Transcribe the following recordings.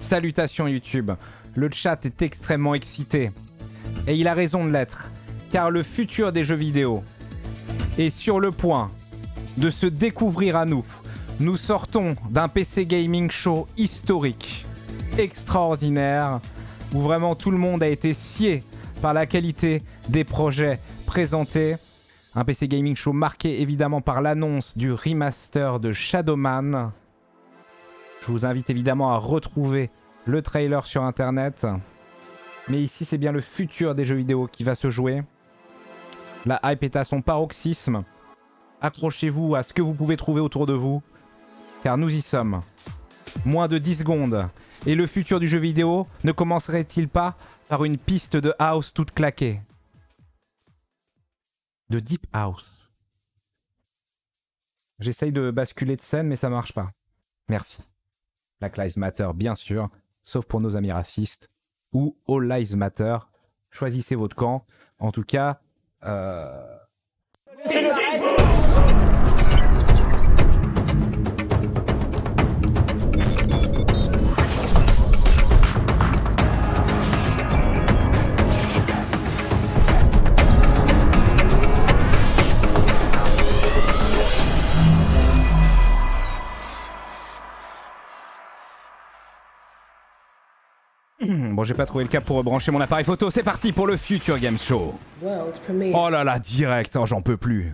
Salutations YouTube, le chat est extrêmement excité. Et il a raison de l'être, car le futur des jeux vidéo est sur le point de se découvrir à nous. Nous sortons d'un PC Gaming Show historique, extraordinaire, où vraiment tout le monde a été scié par la qualité des projets présentés. Un PC Gaming Show marqué évidemment par l'annonce du remaster de Shadowman. Je vous invite évidemment à retrouver le trailer sur internet. Mais ici c'est bien le futur des jeux vidéo qui va se jouer. La hype est à son paroxysme. Accrochez-vous à ce que vous pouvez trouver autour de vous, car nous y sommes. Moins de 10 secondes. Et le futur du jeu vidéo ne commencerait-il pas par une piste de house toute claquée? De deep house. J'essaye de basculer de scène, mais ça marche pas. Merci. Black Lives Matter, bien sûr, sauf pour nos amis racistes. Ou All Lives Matter. Choisissez votre camp. En tout cas... Bon, j'ai pas trouvé le câble pour rebrancher mon appareil photo. C'est parti pour le Future Game Show. Oh là là, direct. Oh, j'en peux plus.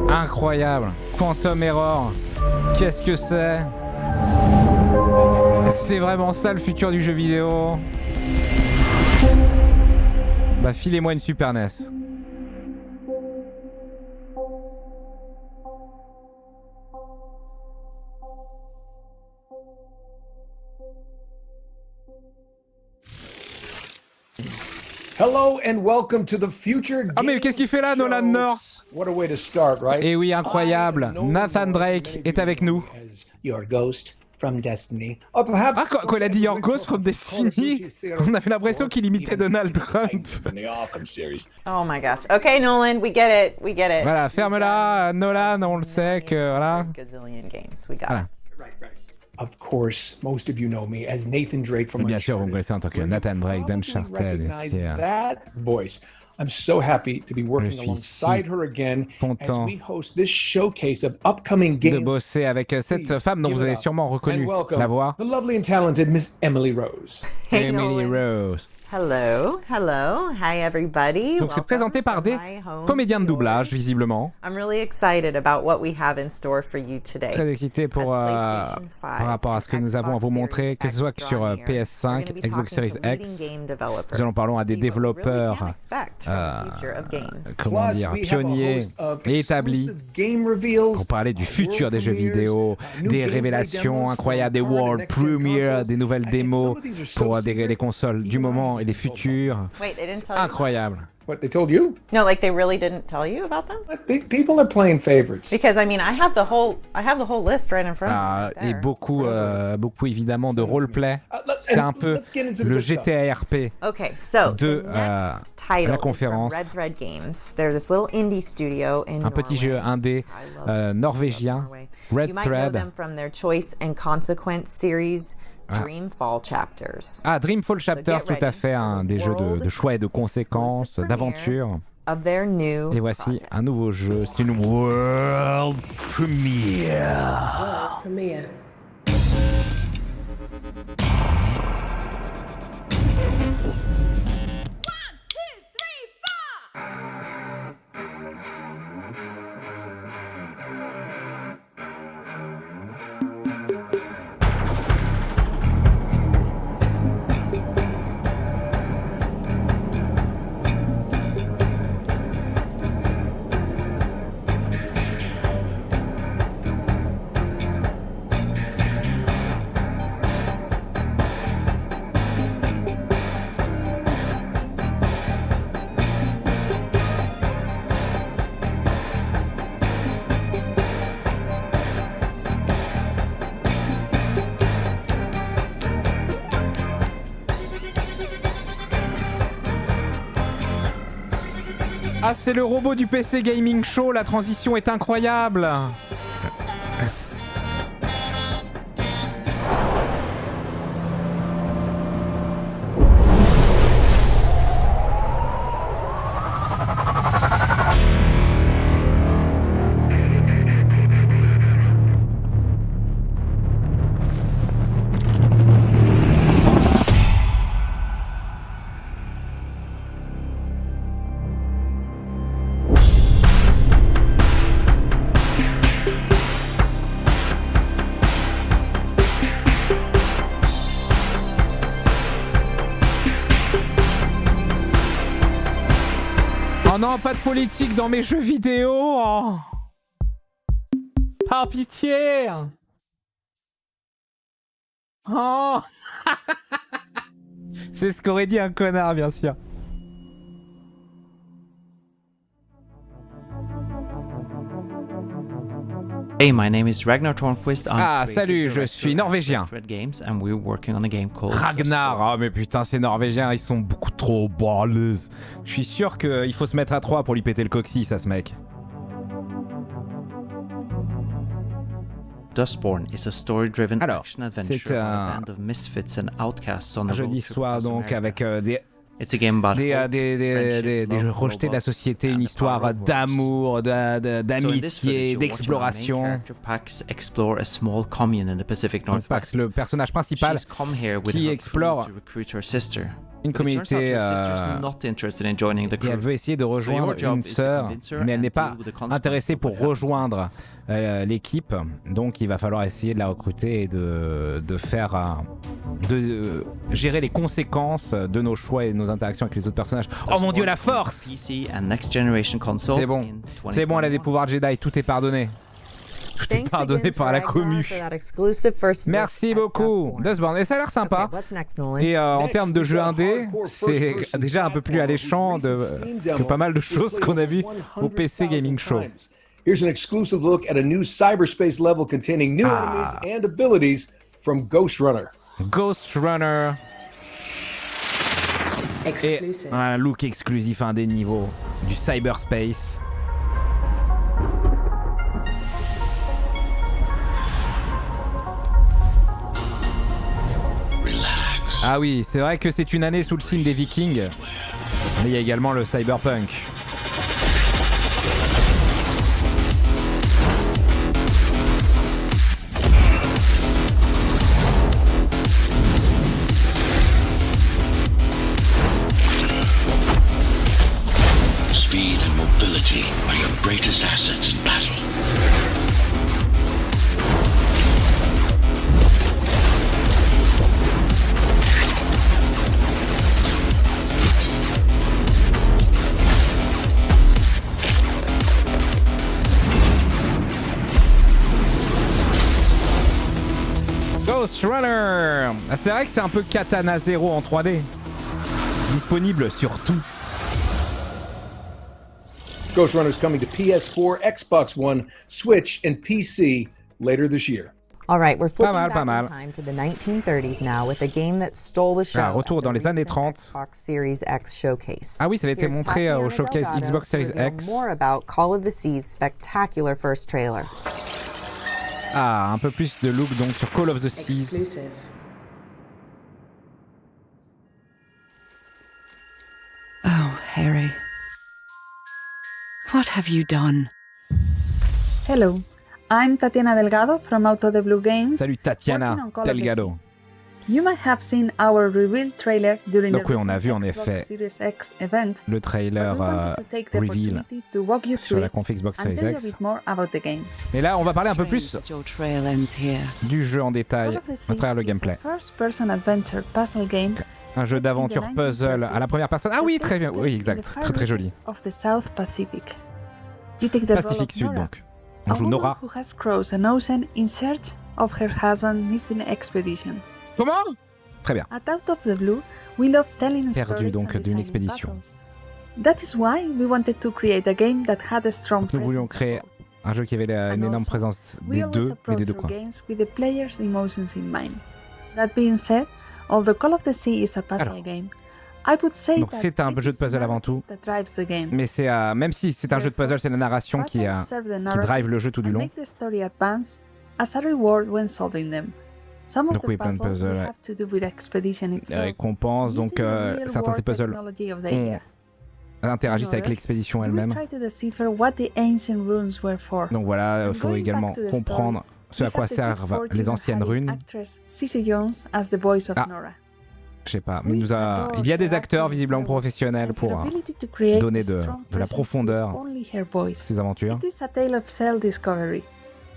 Incroyable. Quantum Error. Qu'est-ce que c'est? C'est vraiment ça le futur du jeu vidéo. Bah filez-moi une Super NES. Hello and welcome to the future. Ah mais qu'est-ce qu'il fait là, Nolan North? What a way to start, right? Et oui, incroyable. Nathan Drake est avec nous. Your ghost from Destiny. Or perhaps Ah, quand il a dit Your Ghost from Destiny, on avait l'impression qu'il imitait Donald Trump. Oh my gosh. Okay, Nolan, we get it. We get it. Voilà, ferme-la, Nolan, on le sait que voilà. Gazillion games. We got Voilà. it. Of course, most of you know me as Nathan Drake from Bien sûr, vous me Uncharted. connaissez en tant que Nathan Drake d'Uncharted. Recognize that voice. I'm so happy to be working suis alongside si her again as content we host this showcase of upcoming de games. bosser avec cette femme dont vous avez sûrement And reconnu welcome la voix. the lovely and talented Miss Emily Rose. Hey, Emily Nolan. Rose. Hello, hello. Hi, everybody. Donc c'est présenté par des comédiens de doublage, visiblement. I'm really excited about what we have in store for you today. Très excité pour, par rapport à ce que nous avons à vous montrer, que ce soit sur PS5, Xbox Series X. Nous allons parler à des développeurs, comment dire, pionniers et établis pour parler du futur des jeux vidéo, des révélations incroyables, des world premiere, des nouvelles démos pour les consoles du moment et les futurs. Wait, they didn't tell you? Incroyable. What, they told you? No, like they really didn't tell you about them? People are playing favorites. Because I mean, I have the whole list right in front of me. Et beaucoup évidemment de roleplay. C'est un peu le GTA RP Okay, so de the next title la conférence. is from Red Thread Games. They're this little indie studio in Un petit jeu indé norvégien, Red You might know Thread. them from their Choice and Consequence series. Dreamfall Chapters. Ah, Dreamfall Chapters, tout à fait, des jeux de choix et de conséquences, d'aventure. Et voici un nouveau jeu, c'est une World Premiere. Ah, c'est le robot du PC Gaming Show, la transition est incroyable. Oh non, pas de politique dans mes jeux vidéo. Oh. Par pitié. Oh. C'est ce qu'aurait dit un connard, bien sûr. Hey, my name is Ragnar Tornquist. Ah, salut, je suis norvégien. Ragnar, ah mais putain, c'est norvégien, ils sont beaucoup trop balèzes. Je suis sûr qu'il faut se mettre à 3 pour lui péter le coccyx à ce mec. Dustborn is a story-driven Alors, action adventure c'est about a band of misfits and outcasts on a un jeu road d'histoire across donc America. avec It's a game about des rejetés de la société, une histoire d'amour, d'amitié, d'exploration. Le personnage principal qui explore une communauté et elle veut essayer de rejoindre une sœur, mais elle n'est pas intéressée pour rejoindre l'équipe, donc il va falloir essayer de la recruter et de gérer les conséquences de nos choix et de nos interactions avec les autres personnages. Oh mon dieu, la force! C'est bon, elle a des pouvoirs Jedi, tout est pardonné. Tout est pardonné par la commu. Merci beaucoup, Dustborn. Et ça a l'air sympa. Et en termes de jeu indé, c'est déjà un peu plus alléchant que pas mal de choses qu'on a vues au PC Gaming Show. Here's an exclusive look at a new cyberspace level containing new enemies and abilities from Ghostrunner. Ghostrunner. Et un look exclusif, un des niveaux du cyberspace. Ah oui, c'est vrai que c'est une année sous le signe des Vikings, mais il y a également le cyberpunk. Speed and mobility are your greatest assets in battle. Ghostrunner. C'est vrai que c'est un peu Katana Zero en 3D. Disponible sur tout. Ghostrunner is coming to PS4, Xbox One, Switch, and PC later this year. All right, we're flipping pas back mal. in time to the 1930s now with a game that stole the show. Retour dans les années 30. Xbox Series X showcase. Ah oui, ça avait été Here's montré Tatiana au showcase Delgado Xbox Series to reveal X. More about Call of the Sea's spectacular first trailer. Ah, un peu plus de look donc sur Call of the Seas. Harry. What have you done? Hello, I'm Tatiana Delgado from Out of the Blue Games. Salut Tatiana Delgado. You might have seen our reveal trailer during Donc the oui, on a vu en Xbox effet Series X event, le trailer reveal to walk you sur through la it conf Xbox and Series tell you a X. bit more about the game. Mais là, on va parler un peu plus Strange that your trail ends here. du jeu en détail Call of the à Sea travers le is gameplay. a first-person adventure puzzle game Un jeu set in d'aventure the puzzle à la première personne. Ah oui, that très bien. takes Oui, place exact. in the Très très far joli. reaches of the South Pacific. You take the role Pacifique of Sud Nora, donc. On a joue woman Nora. who has crossed an ocean in search of her husband's missing expedition. Comment? Très bien. At Out of the Blue, we love telling Perdu stories donc and d'une designing expédition. puzzles. That is why we wanted to create a game that had a strong Donc nous voulions presence créer of both. un jeu qui avait une And énorme also, présence We des always deux, mais des approach deux our coins. games with the player's emotions in mind. That being said, although Call of the Sea is a puzzle Alors, game, I would say donc that c'est un it jeu is de puzzle the avant tout, narrative that drives the game. mais c'est même si c'est un jeu de puzzle, c'est la narration qui Puzzles serve the narrative drive le jeu tout du and long. make the story advance as a reward when solving them. Some of Donc the oui, plein de puzzles puzzles, will ouais. have to do with expedition Les itself. récompenses, donc using the real certains de ces world puzzles technology of the ont- year. interagissent avec others, l'expédition You will elle-même. try to decipher what the ancient runes were for. Donc voilà, il And faut going également back to the comprendre ce We à quoi have the good servent fortune les of anciennes having runes. actress Cissy Jones as the voice of Ah. Nora. Je sais pas, We Medusa. adore Il y a des her acteurs acting visiblement incredible professionnels and her pour ability to create donner a de strong la presence profondeur with only her voice. ces aventures. It is a tale of self-discovery,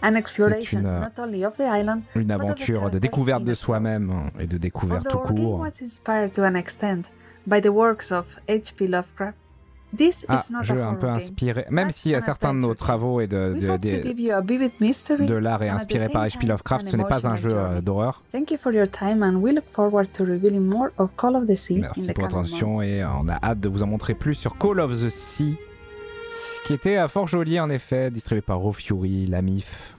an exploration not only of the island, Une but of the aventure de characters découverte in de itself. soi-même et de découverte tout Although our game court. was inspired to an extent by the works of H.P. Lovecraft, this Ah, is not a jeu un horror peu game. inspiré, même That's si an certains de nos adventure game. travaux et We hope to give you a vivid mystery de l'art est and at the inspiré par same H.P. time Lovecraft, an ce n'est pas un emotional jeu journey. d'horreur. Thank you for your time and we look forward to revealing more of Call of the Sea in Merci the pour votre coming attention months. et on a hâte de vous en montrer plus sur Call of the Sea, qui était fort joli en effet, distribué par Raw Fury, la MIF.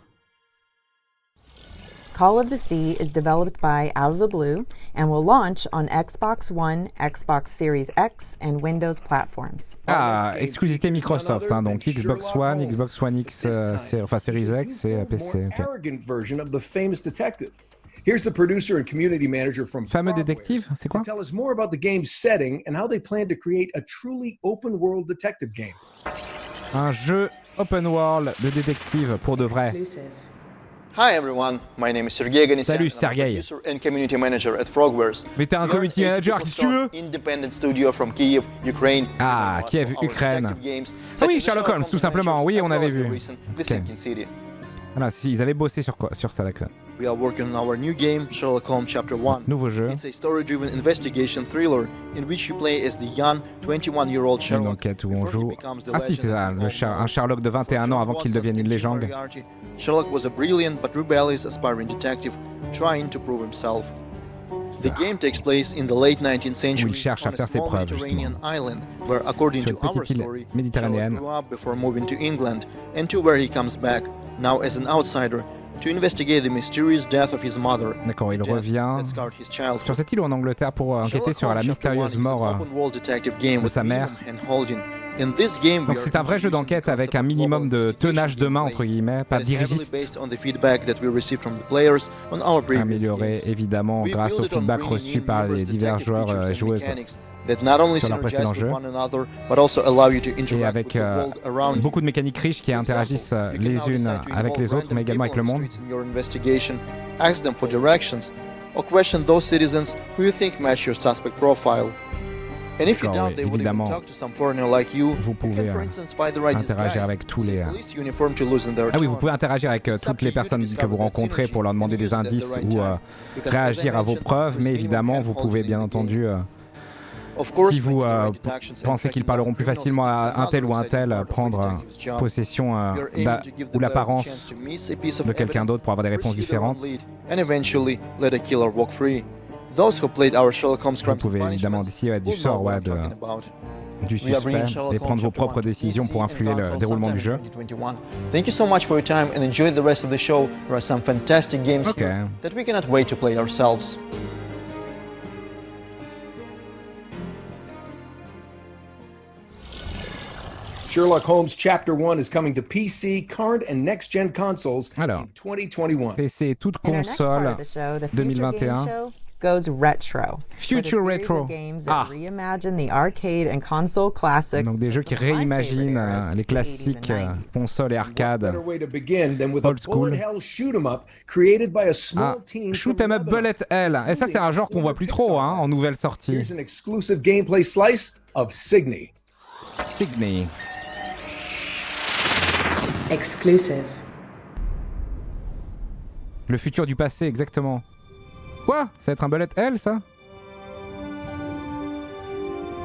Call of the Sea is developed by Out of the Blue and will launch on Xbox One, Xbox Series X, and Windows platforms. Ah, exclusivité Microsoft, hein, donc Xbox One, Xbox One X, enfin Series X et PC. ok. Arrogant version of the famous detective. Here's the producer and community manager from Fameux Farmwares détective, c'est quoi? to tell us more about the game's setting and how they plan to create a truly open-world detective game. Un jeu open world de détective pour de vrai. Hi everyone, my name is Sergey Ganisyan. Salut, and I'm a Sergey. producer and community manager at Frogwares. Mais t'es un We are community a manager, 80% si tu veux. Independent studio from Kiev, Ukraine. Ah, known Kiev, for our Ukraine. detective games, Ah such oui, as Sherlock Holmes, tout Holmes simplement. Oui, Adventures, on as avait well as vu. the recent The Ok. Sinking City. Voilà, si, ils avaient bossé sur ça, d'accord. We are working on our new game, Sherlock Holmes Chapter 1. Nouveau jeu. It's a story-driven investigation thriller in which you play as the young 21-year-old Une Sherlock. enquête où on before he joue. becomes the Ah si, c'est ça, legend of un Sherlock de 21 ans avant qu'il devienne une légende. Sherlock was a brilliant but rebellious aspiring detective trying to prove himself. The game takes place in the late 19th century Où il cherche à on a faire ses small preuves, Mediterranean island where, according Sur to une our petite île story, méditerranéenne. Sherlock grew up before moving to England and to where he comes back, now as an outsider, to investigate the mysterious death of his mother. D'accord, il a death revient that scarred his childhood. sur cette île ou en Angleterre pour enquêter Sherlock sur la Holmes Chapter 1 mystérieuse is an mort open-world detective game de with sa mère. minimum hand-holding. In this game, we Donc are c'est un vrai jeu introducing d'enquête the avec concept un of minimum global de tenage de main investigation entre guillemets, pas that is heavily dirigiste. based on the feedback that we received from the players on our previous Amélioré games. évidemment We grâce au build it on feedback bringing reçu in par numerous les divers detective joueurs features et and joueuses mechanics that not only sur leur précédent synergize with jeu. one another, but also allow you to Et interact avec with the world around you. beaucoup de mécaniques riches qui interagissent You can les now unes decide to avec involve les autres random mais également avec le people on monde. the streets in your investigation, ask them for directions, or question those citizens who you think match your suspect profile. And if you D'accord, doubt they would even évidemment, talk to some foreigner like you, vous you pouvez can for instance find the right interagir disguise, avec tous see les police uniform to loosen their Ah oui, vous tone. pouvez interagir avec It's up toutes to les you to personnes que discover vous that rencontrez synergy pour leur demander and des use it at the indices right ou time. Because, as I réagir à vos mentioned, preuves, there's mais minimum évidemment vous hand-holding pouvez in bien the entendu game. Of course, si vous making the right deductions and pensez qu'ils tracking down parleront plus criminals facilement is à un tel ou un another exciting tel part of prendre a detective's job. possession We are aiming to give the ou player a l'apparence chance to miss a piece of de quelqu'un evidence, d'autre pour avoir des réponses pursue the wrong différentes. lead, and eventually let a killer walk free. Those who played our Sherlock Holmes Vous Crimes and pouvez évidemment Punishments décider du will know sort what ouais, I'm talking about. du We are bringing suspect Sherlock et Holmes prendre vos Chapter 1 propres to décisions PC pour and influer le console déroulement du sometime jeu. in 2021. Thank you so much for your time and enjoy the rest of the show. There are some fantastic games Okay. here that we cannot wait to play ourselves. Sherlock Holmes Chapter 1 is coming to PC, current and next-gen consoles Alors, in 2021. PC, toute In our next part console of the show, the Future 2021. Game Show, goes retro. Future with a series retro. of games that reimagine the arcade and console classics. Donc des jeux qui réimaginent les classiques consoles et arcades. Better way to begin than with a Old school. bullet hell shoot 'em up created by a small team Shoot from 'em up Lebanon. bullet hell. Et ça c'est un genre qu'on voit plus trop en nouvelle sortie. Here's an exclusive gameplay slice of Signy. Signy. Exclusive. Le futur du passé, exactement. Quoi? Ça va être un bullet hell, ça?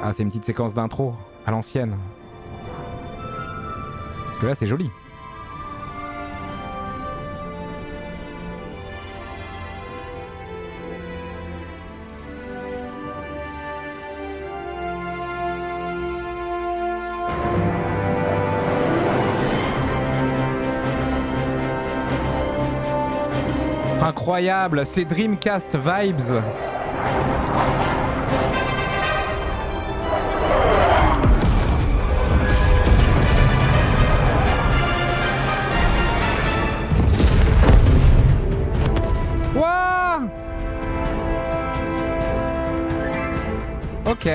Ah, c'est une petite séquence d'intro, à l'ancienne. Parce que là, c'est joli. Incroyable, c'est Dreamcast vibes. Wouah! Ok.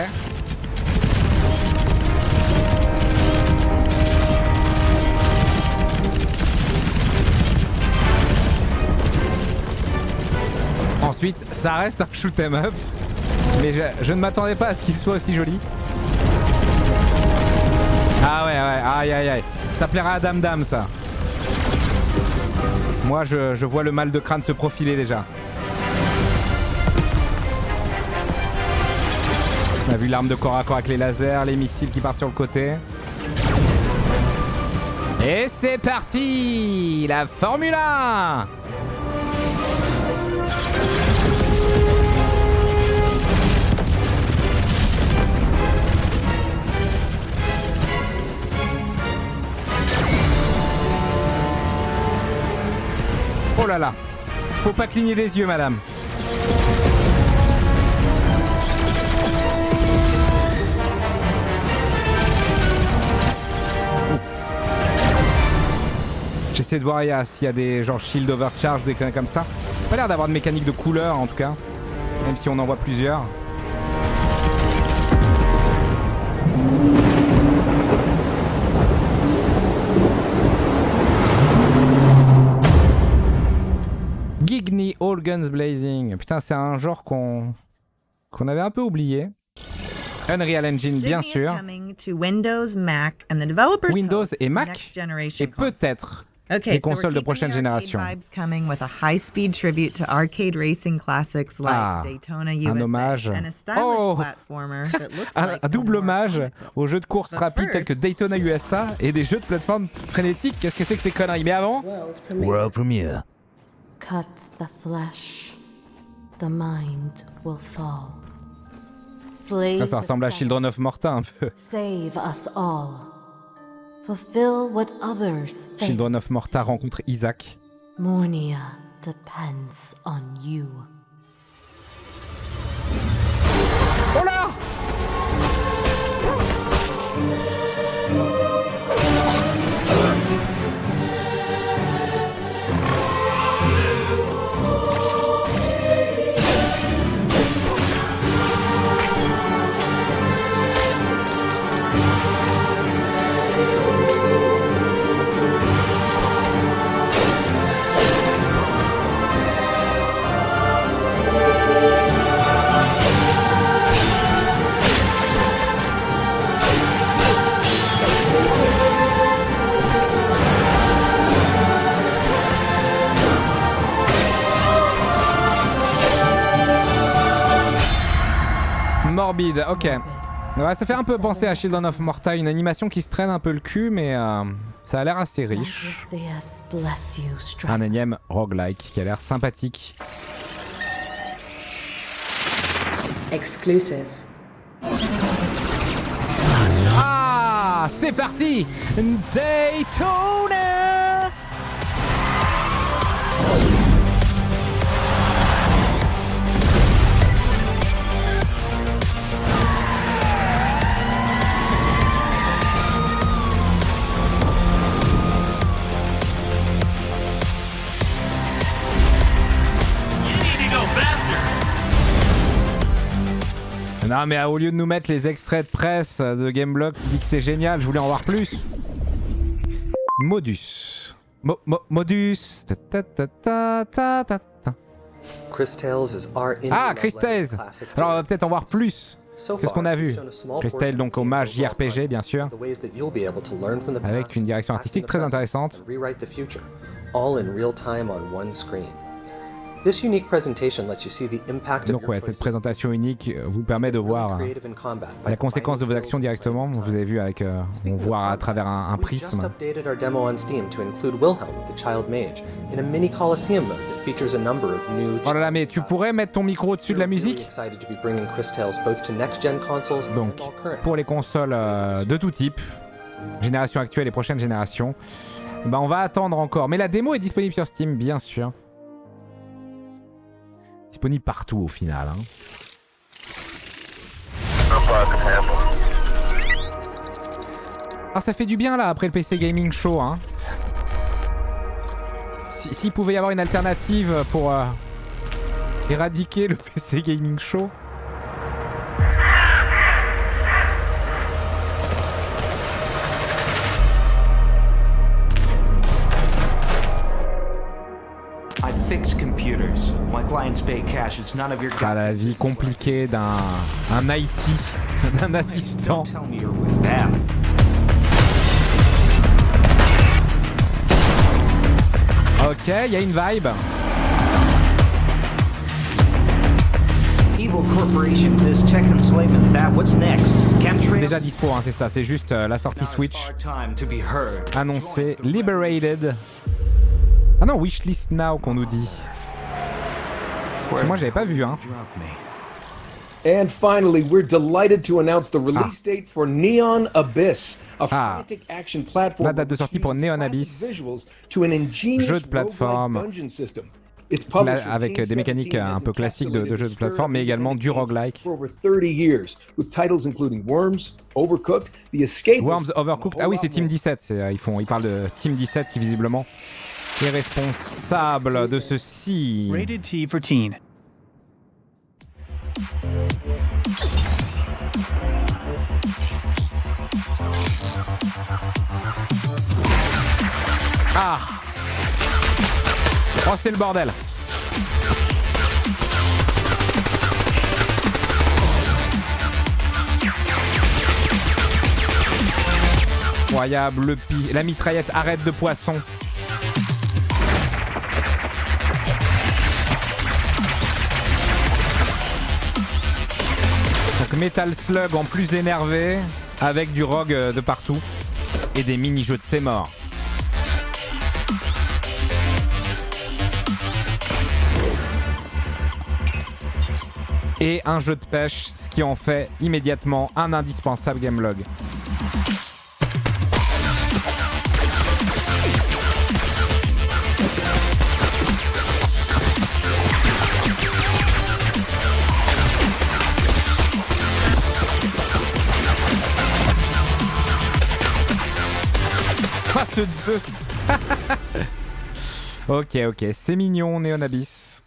Ensuite, ça reste un shoot 'em up, mais je ne m'attendais pas à ce qu'il soit aussi joli. Ah ouais, aïe aïe aïe, ça plaira à Dame Dame ça. Moi je vois le mal de crâne se profiler déjà. On a vu l'arme de corps à corps avec les lasers, les missiles qui partent sur le côté. Et c'est parti, la Formule 1. Oh là là, faut pas cligner des yeux, madame. J'essaie de voir s'il y a des genre shield overcharge, des conneries comme ça. Pas l'air d'avoir de mécanique de couleur en tout cas, même si on en voit plusieurs. Gigny All Guns Blazing. Putain, c'est un genre qu'on avait un peu oublié. Unreal Engine, bien sûr. Windows et Mac. Et peut-être les consoles de prochaine génération. Un hommage. Oh, un double hommage aux jeux de course rapides tels que Daytona USA et des jeux de plateforme frénétiques. Qu'est-ce que c'est que ces conneries? Mais avant, World Premiere. Cuts the flesh, the mind will fall. Slay Ça ressemble à Children of Morta un peu. Save us all. Fulfill what others fail. Children of Morta rencontre Isaac. Mornia depends on you. Oh là! Morbide, ok. Ouais, ça fait un peu penser à Children of Morta, une animation qui se traîne un peu le cul, mais ça a l'air assez riche. Un énième roguelike qui a l'air sympathique. Exclusive. Ah, c'est parti! Daytona! Ah mais au lieu de nous mettre les extraits de presse de Gameblog qui dit que c'est génial, je voulais en voir plus. Modus. Modus. Ah, Crystales. Alors on va peut-être en voir plus que ce qu'on a vu. Crystales donc hommage JRPG bien sûr. Avec une direction artistique très intéressante. Donc ouais, cette présentation unique vous permet de voir la conséquence de vos actions directement. Vous avez vu avec, on voit à travers un prisme. Oh là là, mais tu pourrais mettre ton micro au-dessus de la musique? Donc, pour les consoles de tout type, génération actuelle et prochaine génération, bah on va attendre encore. Mais la démo est disponible sur Steam, bien sûr. Disponible partout au final. Hein. Alors ça fait du bien là après le PC Gaming Show. Hein. S'il pouvait y avoir une alternative pour éradiquer le PC Gaming Show. Ah, la vie compliquée d'un IT, d'un assistant. Ok, il y a une vibe. C'est déjà dispo, hein, c'est ça, c'est juste la sortie Switch. Annoncé, Liberated. Ah non, Wishlist Now qu'on nous dit. Moi j'avais pas vu hein. And finally, we're delighted to announce the release date for Neon Abyss, a frantic action platform. La date de sortie pour Neon Abyss, jeu de plateforme avec des mécaniques un peu classiques de jeux de plateforme, mais également du roguelike. Worms, Overcooked. Ah oui, c'est Team 17. Ils parlent de Team 17 qui visiblement est responsable de ceci. Rated T for teen. Ah. Oh, c'est le bordel. Incroyable, la mitraillette arrête de poisson. Donc Metal Slug en plus énervé, avec du rogue de partout et des mini-jeux de c'est mort. Et un jeu de pêche, ce qui en fait immédiatement un indispensable gamelog. Ah, ce Zeus. Ok, c'est mignon, Neon Abyss.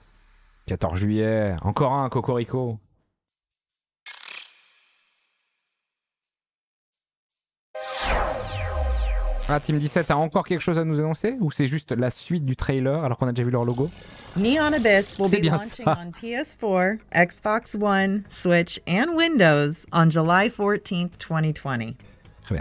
14 juillet, encore un Cocorico. Ah, Team 17 a encore quelque chose à nous annoncer ou c'est juste la suite du trailer alors qu'on a déjà vu leur logo? Neon Abyss will be launching on PS4, Xbox One, Switch, and Windows on July 14th, 2020.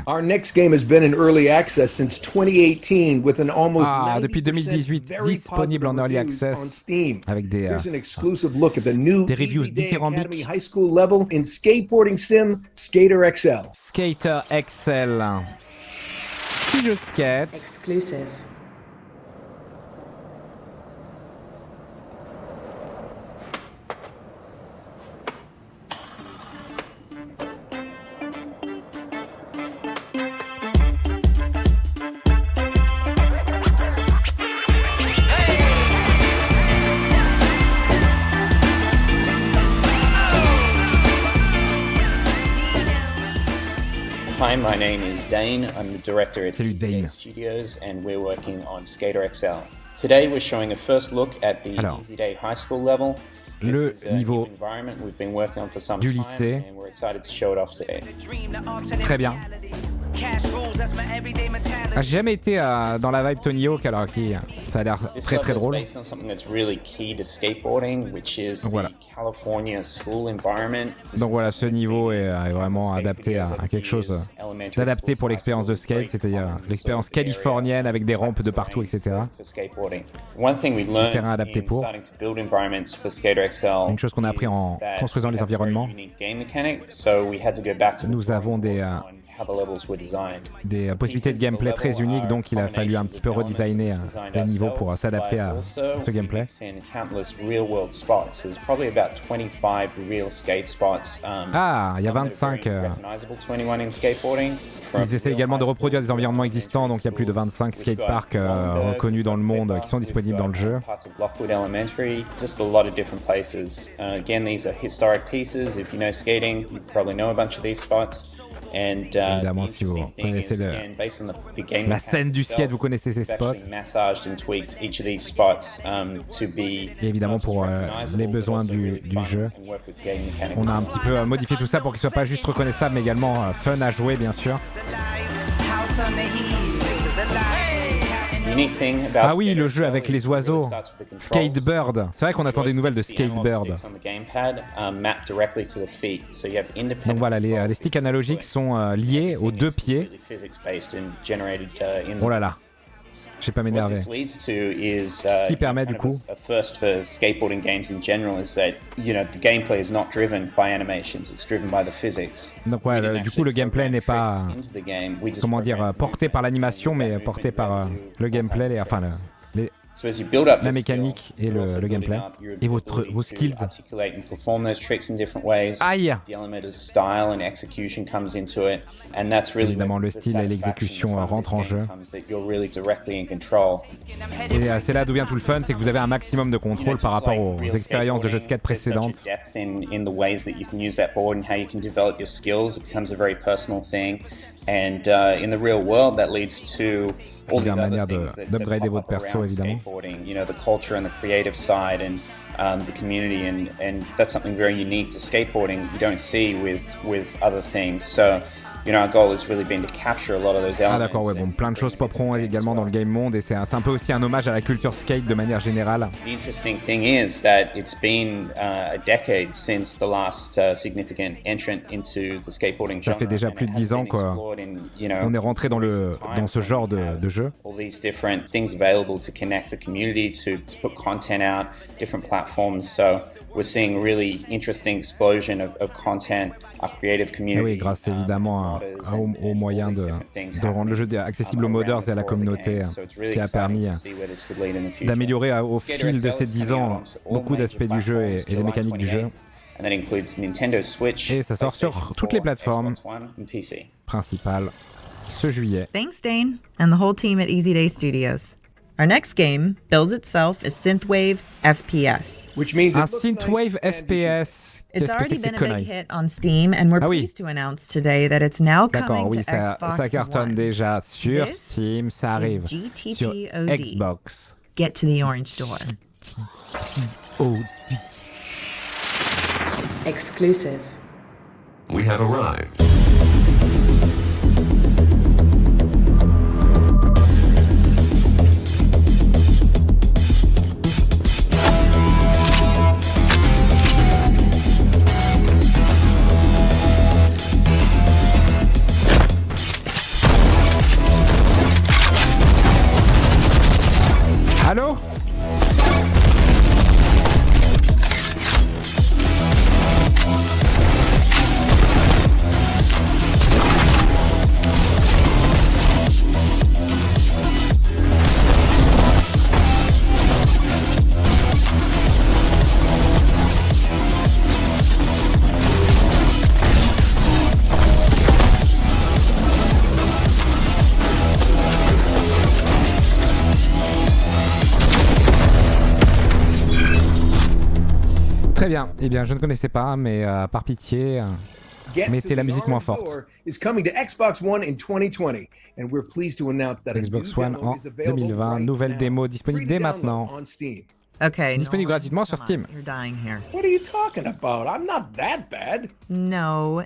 Our next game has been in early access since 2018 with an almost depuis 2018 disponible en early access avec des reviews dithyrambiques. High school level in skateboarding sim Skater XL. Skater XL. Petit jeu skate. Exclusive. Hi, my name is Dane. I'm the director at Salut Dane. Studios, and we're working on Skater XL. Today, we're showing a first look at the Easy Day High School level, le niveau du lycée. Très bien. Ah, j'ai jamais été dans la vibe Tony Hawk, alors qui ça a l'air très très drôle. Voilà. Donc voilà, ce niveau est vraiment adapté à quelque chose d'adapté pour l'expérience de skate, c'est-à-dire l'expérience californienne avec des rampes de partout, etc. Un terrain adapté pour. Une chose qu'on a appris en construisant les environnements. Nous avons des possibilités de gameplay très uniques, donc il a fallu un petit peu redesigner les niveaux pour s'adapter à ce gameplay. Ah, il y a 25. Ils essaient également de reproduire des environnements existants, donc il y a plus de 25 skateparks reconnus dans le monde qui sont disponibles dans le jeu. Évidemment, si vous connaissez la scène du skate, vous connaissez ces spots. Et évidemment, pour les besoins du jeu, on a un petit peu modifié tout ça pour qu'il soit pas juste reconnaissable, mais également fun à jouer, bien sûr. Ah oui, le jeu avec les oiseaux, Skatebird. C'est vrai qu'on attend des nouvelles de Skatebird. Donc voilà, les sticks analogiques sont liés aux deux pieds. Oh là là, je vais pas m'énerver. Ce qui permet du coup donc ouais, du coup le gameplay n'est pas comment dire porté par l'animation, mais porté par le gameplay, enfin la mécanique et le gameplay et vos skills. Aïe! Évidemment, le style et l'exécution rentrent en jeu. Et c'est là d'où vient tout le fun, c'est que vous avez un maximum de contrôle par rapport aux expériences de jeux de skate précédentes. Il y a une manière d'upgrader votre perso, évidemment. The community and that's something very unique to skateboarding you don't see with other things. So our goal has really been to capture a lot of those elements. Ah d'accord, ouais, bon, plein de choses popperont également dans le game monde et c'est un peu aussi un hommage à la culture skate de manière générale. The interesting thing is that it's been a decade since the last significant entrant into the skateboarding genre. Ça fait déjà plus de 10 ans qu'on est rentré dans ce genre de jeu. All these different things available to connect the community, to put content out, different platforms. So we're seeing really interesting explosion of content. Our creative community. Oui, grâce évidemment aux moyens de rendre le jeu accessible aux modeurs et à la communauté, ce qui a permis d'améliorer au fil de ces 10 ans beaucoup d'aspects du jeu et les mécaniques du jeu. Et ça sort sur toutes les plateformes principales ce juillet. Thanks, Dane, and the whole team at Easy Day Studios. Our next game bills itself as Synthwave FPS. Which means un Synthwave FPS. It's already been a big hit on Steam, and we're pleased to announce today that it's now coming to Xbox ça cartonne One. déjà sur Steam, ça arrive sur Xbox. Get to the orange door. Exclusive. We have arrived. Allô? Très bien, eh bien je ne connaissais pas, mais par pitié, mettez la musique moins forte. Xbox One en 2020, nouvelle démo disponible dès maintenant Okay. Disponible Nolan, gratuitement sur come Steam. on, you're dying here. What are you talking about? I'm not that bad. No.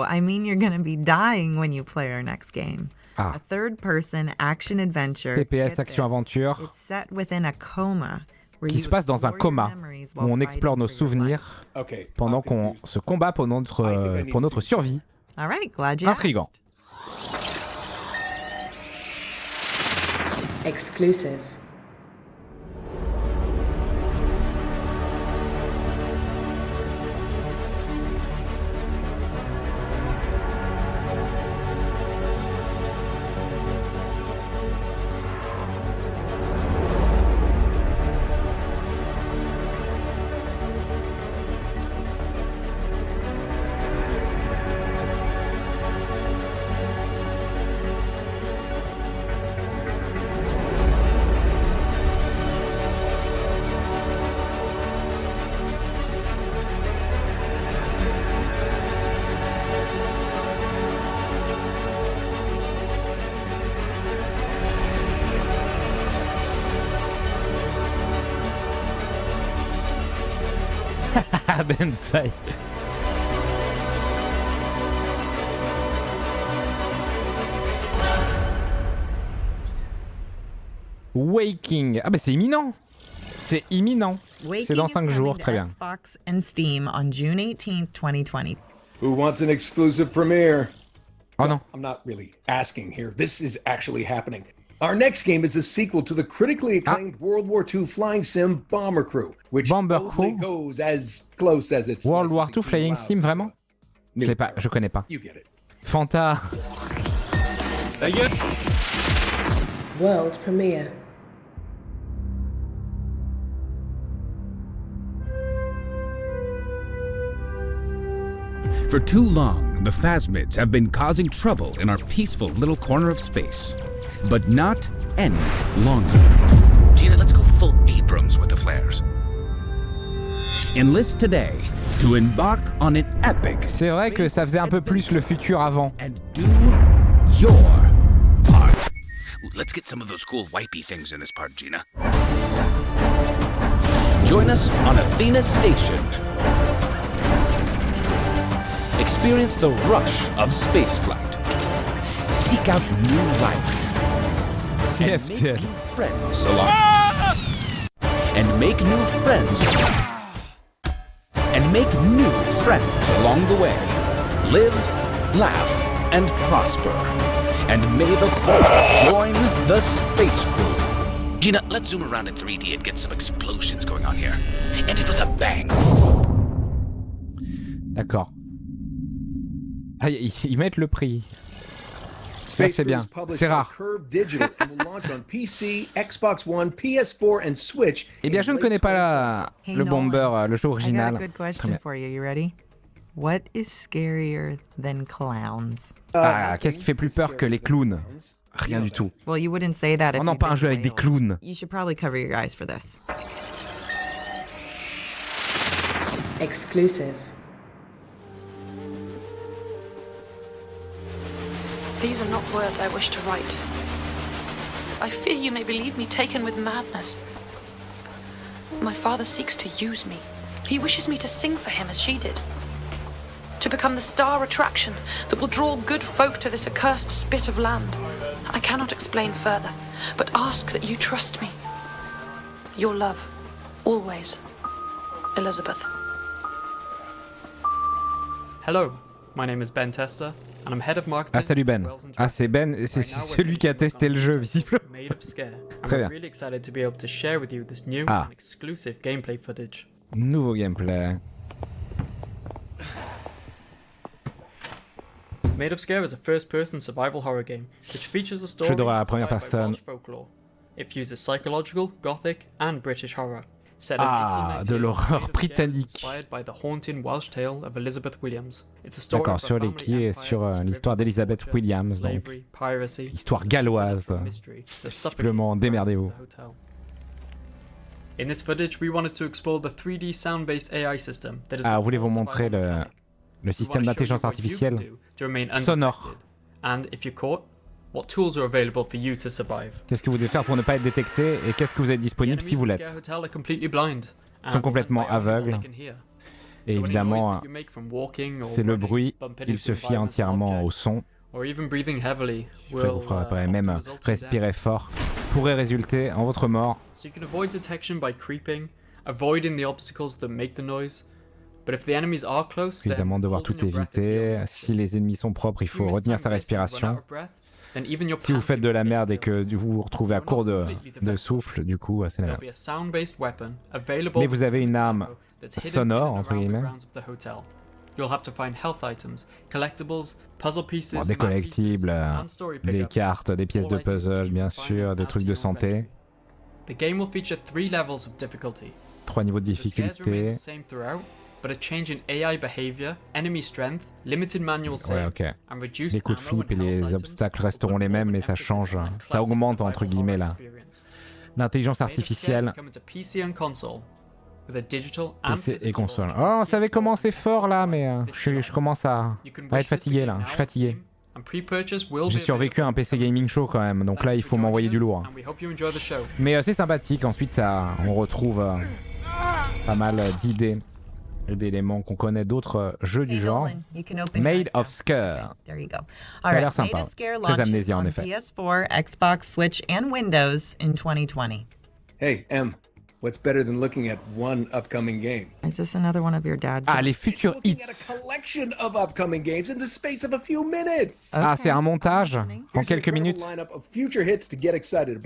I mean you're gonna be dying when you play our next game. Ah. A third-person action-adventure. TPS action-aventure. It's set within a coma. Qui se passe dans un coma, où on explore nos souvenirs pendant qu'on se combat pour notre survie. All right, glad you Intriguant. Exclusive. Bensai. Waking. Ah bah c'est imminent. C'est imminent. C'est dans 5 jours, très bien. Xbox and Steam on June 18th, 2020. Who wants an exclusive premiere? Oh no. I'm not really asking here. This is actually happening. Our next game is a sequel to the critically acclaimed World War II flying sim Bomber Crew, which only goes as close as its World War II Flying Sim, vraiment? Je connais pas. You get it. Fanta. World premiere. For too long, the phasmids have been causing trouble in our peaceful little corner of space. But not any longer. Gina, let's go full Abrams with the flares. Enlist today to embark on an epic. C'est vrai que ça faisait un peu plus le futur avant. And do your part. Ooh, let's get some of those cool wipey things in this part, Gina. Join us on Athena Station. Experience the rush of spaceflight. Seek out new life. CFTL. Friends along. And make new friends. And make new friends along the way. Live, laugh, and prosper. And may the fourth join the space crew. Gina, let's zoom around in 3D and get some explosions going on here. End it with a bang. D'accord. Ah, ils mettent le prix. Ça c'est bien, c'est rare. Eh bien, je ne connais pas le Bomber, le jeu original. I got a good question for you. You ready? What is scarier than clowns? Ah, qu'est-ce qui fait plus peur que les clowns? Rien du tout. Well, you wouldn't say that if Oh non, pas un jeu avec des clowns. You should probably cover your eyes for this. Exclusive. These are not words I wish to write. I fear you may believe me taken with madness. My father seeks to use me. He wishes me to sing for him as she did. To become the star attraction that will draw good folk to this accursed spit of land. I cannot explain further, but ask that you trust me. Your love, always, Elizabeth. Hello, my name is Ben Tester. And I'm head of marketing. Ah salut Ben. Ah c'est Ben, c'est celui qui a testé le jeu visiblement. Très bien. Really excited to be able to share with you this new and exclusive gameplay footage. Nouveau gameplay. Made of Scare is a first-person survival horror game which features a story Jeu d'horreur à la première inspired by personne. Welsh folklore. It fuses psychological, gothic, and British horror. Set Ah, de l'horreur britannique. D'accord, sur l'histoire d'Elizabeth Williams, donc histoire galloise. Simplement, démerdez-vous. Ah, voulez-vous montrer le système d'intelligence artificielle sonore. What tools are available for you to survive? Qu'est-ce que vous devez faire pour ne pas être détecté et qu'est-ce que vous êtes disponible si vous l'êtes? Ils sont complètement aveugles. Et évidemment, c'est le bruit, il se fie entièrement au son. Après, vous pourrez même respirer fort, pourrait résulter en votre mort. Évidemment, devoir tout éviter. Si les ennemis sont propres, il faut retenir sa respiration. Si vous faites de la merde et que vous vous retrouvez à court de souffle, du coup, c'est la merde. Mais vous avez une arme sonore, entre guillemets. Bon, des collectibles, des cartes, des pièces de puzzle, bien sûr, des trucs de santé. 3 niveaux de difficulté. Ouais, ok. Les coups de flip et les obstacles resteront les mêmes, mais ça change. Ça augmente, entre guillemets, là. L'intelligence artificielle. PC et console. Oh, on savait comment c'est fort, là, mais je commence à être fatigué, là. Je suis fatigué. J'ai survécu à un PC Gaming Show, quand même, donc là, il faut m'envoyer du lourd. Mais c'est sympathique. Ensuite, on retrouve pas mal d'idées et d'éléments qu'on connaît d'autres jeux du genre. Made of Scare. Ça a l'air sympa. Très amnésia en effet. PS4, Xbox, Switch, and Windows in 2020. Hey, M. What's better than looking at one upcoming game? Is this another one of your dad jokes? Ah, les futurs hits. A collection of upcoming games in the space of a few minutes. Ah, c'est un montage en quelques minutes.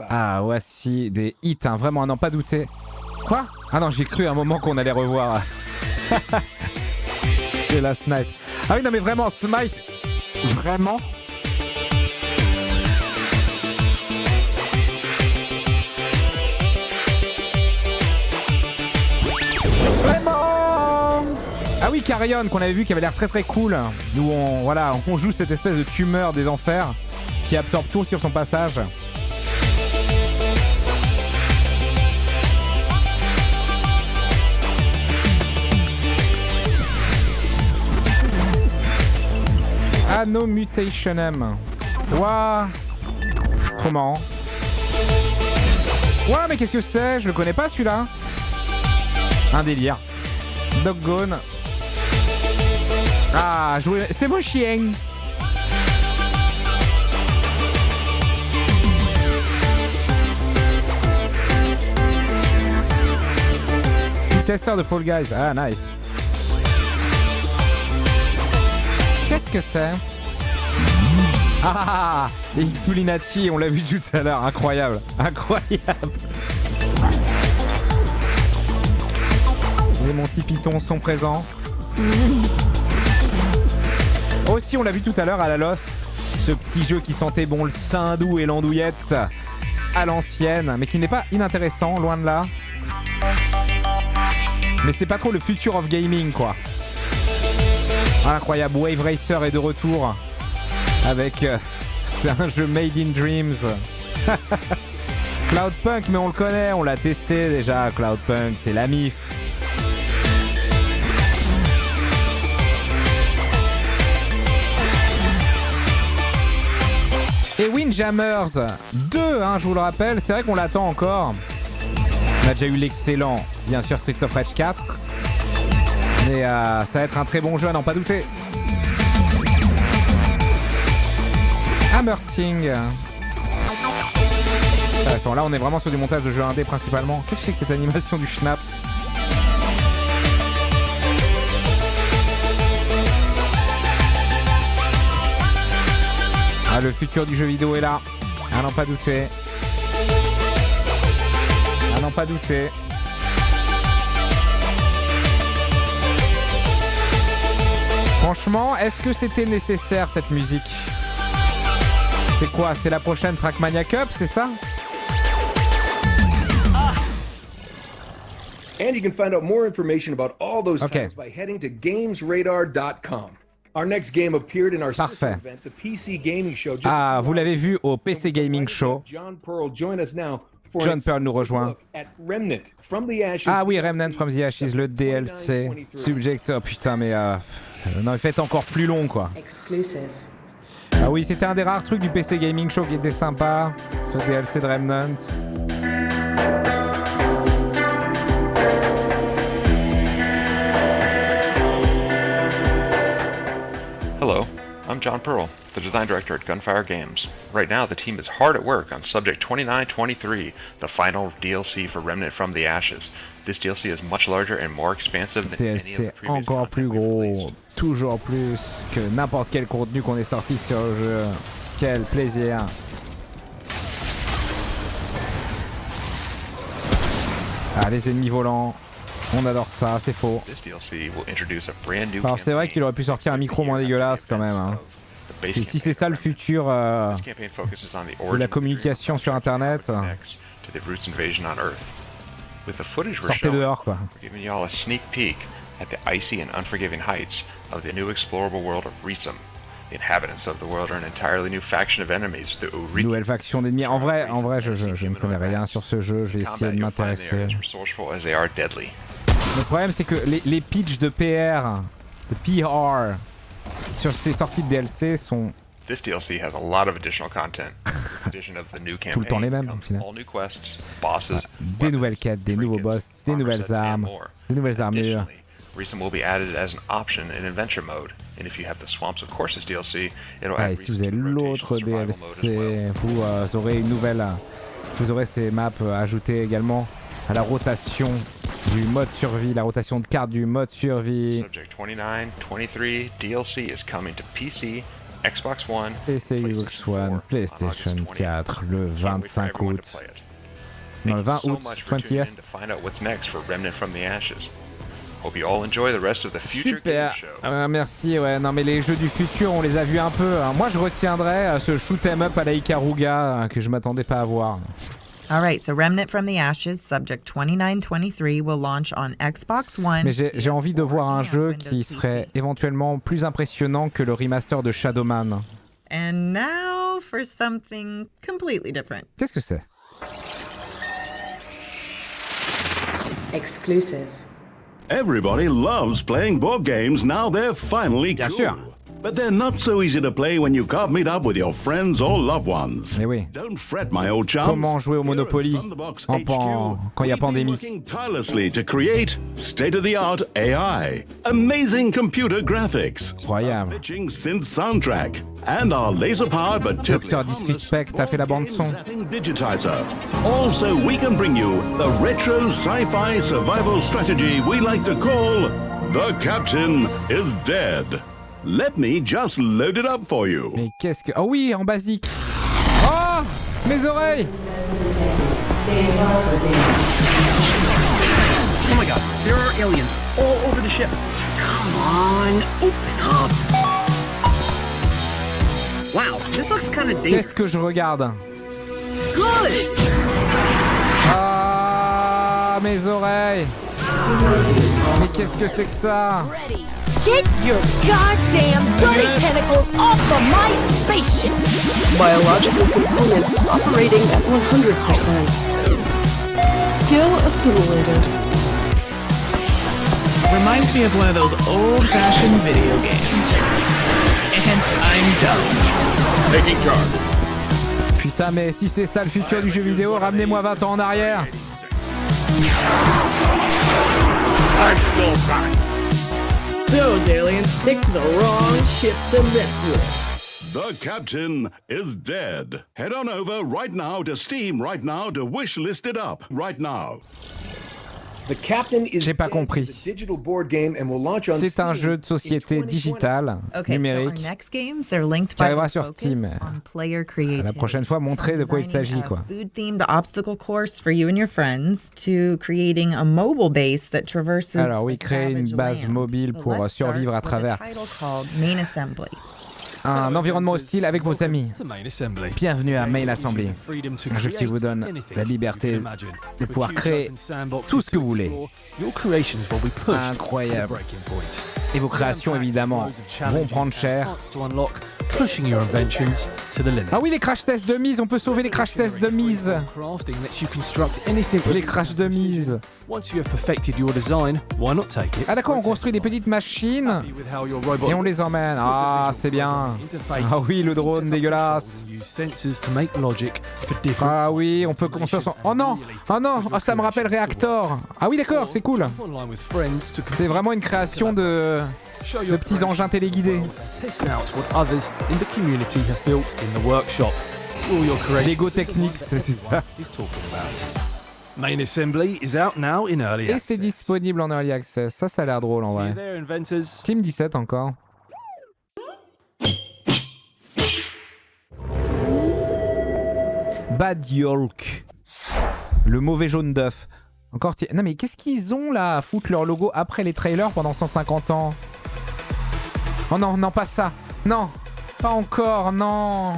Ah, voici des hits, hein, vraiment, à n'en pas douter. Quoi? Ah non, j'ai cru à un moment qu'on allait revoir. C'est la Smite. Ah oui, non mais vraiment, Smite. Vraiment. Vraiment. Ah oui, Carrion, qu'on avait vu qui avait l'air très très cool. Où on joue cette espèce de tumeur des enfers qui absorbe tout sur son passage. Ah, no Mutation M. Ouah. Trop marrant. Ouah, mais qu'est-ce que c'est? Je le connais pas celui-là. Un délire. Doggone. Ah, c'est mon chien. Testeur de Fall Guys. Ah, nice. Qu'est-ce que c'est? Ah, les Pulinati, on l'a vu tout à l'heure. Incroyable. Incroyable. Les Monty Python sont présents. Aussi, on l'a vu tout à l'heure à la Loth. Ce petit jeu qui sentait bon le saindoux et l'andouillette à l'ancienne, mais qui n'est pas inintéressant, loin de là. Mais c'est pas trop le future of gaming, quoi. Incroyable, Wave Racer est de retour. Avec... c'est un jeu made in dreams. Cloudpunk, mais on le connaît, on l'a testé déjà. Cloudpunk, c'est la MIF. Et Windjammers 2, hein, je vous le rappelle, c'est vrai qu'on l'attend encore. On a déjà eu l'excellent, bien sûr, Streets of Rage 4. Mais ça va être un très bon jeu, à n'en pas douter. Hammer Thing. Intéressant, là on est vraiment sur du montage de jeux indé principalement. Qu'est-ce que c'est que cette animation du Schnaps? Ah, le futur du jeu vidéo est là. À n'en pas douter. À n'en pas douter. Franchement, est-ce que c'était nécessaire cette musique? C'est quoi? C'est la prochaine Trackmania Cup, c'est ça? And you can find out more information about all those titles by heading to gamesradar.com. Our next game appeared in our sister event, the PC Gaming Show. Ah, vous l'avez vu au PC Gaming Show. John Pearl nous rejoint. Ah oui, Remnant from the Ashes, le DLC. Subject, oh putain, mais non, faites encore plus long, quoi. Ah oui, c'était un des rares trucs du PC Gaming Show qui était sympa, ce DLC de Remnant. Hello, I'm John Pearl, the design director at Gunfire Games. Right now, the team is hard at work on Subject 2923, the final DLC for Remnant from the Ashes. This DLC is much larger and more expansive than any of the previous encore plus gros, toujours plus que n'importe quel contenu qu'on ait sorti sur le jeu. Quel plaisir! Ah, les ennemis volants, on adore ça, c'est faux. Alors c'est vrai qu'il aurait pu sortir un micro moins dégueulasse quand même. Hein. Si c'est ça le futur de la communication sur internet, sortez dehors quoi. At the icy and unforgiving heights of the new explorable world of RÉSEAUX. The inhabitants of the world are an entirely new faction of enemies, the Uri. Nouvelle faction d'ennemis. En vrai, je ne connais rien sur ce jeu, je vais essayer de m'intéresser. Le problème c'est que les pitchs de PR sur ces sorties de DLC sont This DLC has a lot of additional content. Addition of the new campaign, tout le temps les mêmes. all new quests, bosses, des nouvelles quêtes, des nouveaux boss, des nouvelles armes, des nouvelles armures. RÉSEAUX will be added as an option in adventure mode, and if you have the Swamps of Courses DLC, it'll add si vous avez l'autre DLC, vous aurez une nouvelle, vous aurez ces maps ajoutées également à la rotation du mode survie, la rotation de cartes du mode survie. Subject 2923 DLC is coming to PC, Xbox One, PC, Xbox One, PlayStation 4 le 25 août. Non, le 20 août, 20th. Super, merci, ouais, non mais les jeux du futur on les a vus un peu, hein. Moi je retiendrai ce shoot 'em up à la Ikaruga que je m'attendais pas à voir. Alright, so Remnant from the Ashes, Subject 2923 will launch on Xbox One. Mais j'ai envie de voir un jeu qui serait éventuellement plus impressionnant que le remaster de Shadowman. And now for something completely different. Qu'est-ce que c'est? Exclusive. Everybody loves playing board games, now they're finally cool. Bien sûr. But they're not so easy to play when you can't meet up with your friends or loved ones. Mais oui. Don't fret, my old chums. Comment jouer au Monopoly quand il y a pandémie? Working tirelessly to create state-of-the-art AI, amazing computer graphics, incroyable, pitching synth soundtrack, and our laser-powered but Dr. Disrespect a fait la bande son. digitizer. Also, we can bring you the retro sci-fi survival strategy we like to call The Captain is Dead. Let me just load it up for you. Mais qu'est-ce que... Oh oui, en basique. Oh, mes oreilles. Oh my god, there are aliens all over the ship. Come on, open up. Wow, this looks kind of dangerous. Qu'est-ce que je regarde? Good. Ah, mes oreilles. Mais qu'est-ce que c'est que ça? Get your goddamn dirty tentacles off of my spaceship! Biological components operating at 100%. Skill assimilated. Reminds me of one of those old-fashioned video games. And I'm done. Taking charge. Putain, mais si c'est ça le futur du jeu vidéo, ramenez-moi 20 ans en arrière. I'm still back. Those aliens picked the wrong ship to mess with. The Captain is dead. Head on over right now to Steam right now to wish list it up right now. The Captain is J'ai pas compris. C'est un jeu de société digital, numérique, qui arrivera sur Steam. La prochaine fois, montrez de quoi il s'agit, quoi. Alors oui, créer une base mobile pour survivre à travers un environnement hostile avec vos amis. Bienvenue à Main Assembly, un jeu qui vous donne la liberté de pouvoir créer tout ce que vous voulez. Incroyable. Et vos créations, évidemment, vont prendre cher. pushing your inventions to the limit. Ah oui, les crash tests de mise, on peut sauver les crash tests de mise. Crafting lets you construct anything. Les crash de mise. Once you have perfected your design, why not take it? Ah d'accord, on construit des petites machines et on les emmène. Ah, c'est bien. Ah oui, le drone dégueulasse. Ah oui, on peut construire son... Oh non, oh non, oh, ça me rappelle Reactor. Ah oui, d'accord, c'est cool. C'est vraiment une création de petits engins téléguidés. Lego Technics, c'est ça. Main assembly is out now in early access. Et c'est disponible en early access. Ça a l'air drôle en vrai. Team 17 encore. Bad Yolk. Le mauvais jaune d'œuf. Encore. Non mais qu'est-ce qu'ils ont là à foutre leur logo après les trailers pendant 150 ans? Oh non, non, pas ça. Non, pas encore, non.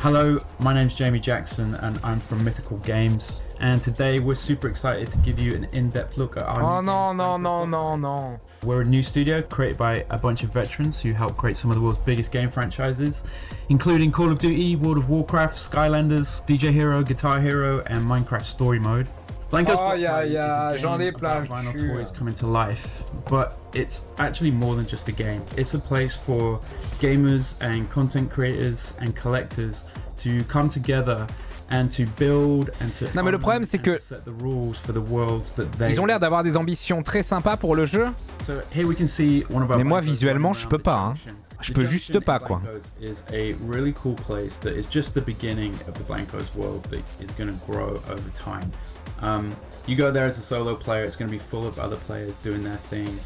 Hello, my name's Jamie Jackson and I'm from Mythical Games, and today we're super excited to give you an in-depth look at our non. We're a new studio created by a bunch of veterans who helped create some of the world's biggest game franchises, including Call of Duty, World of Warcraft, Skylanders, DJ Hero, Guitar Hero, and Minecraft Story Mode. Blanco's j'en ai plein vinyl toys coming to life, but it's actually more than just a game. It's a place for gamers and content creators and collectors to come together and to build and to non mais le problème c'est que set the rules for the worlds that they ils ont l'air d'avoir des ambitions très sympas pour le jeu. So here we can see one of our mais moi visuellement je peux pas hein. Je peux juste pas quoi. Is a really cool place that is just the beginning of the Blancos world that is going to grow over time. You go there as a solo player, it's going to be full of other players doing their thing.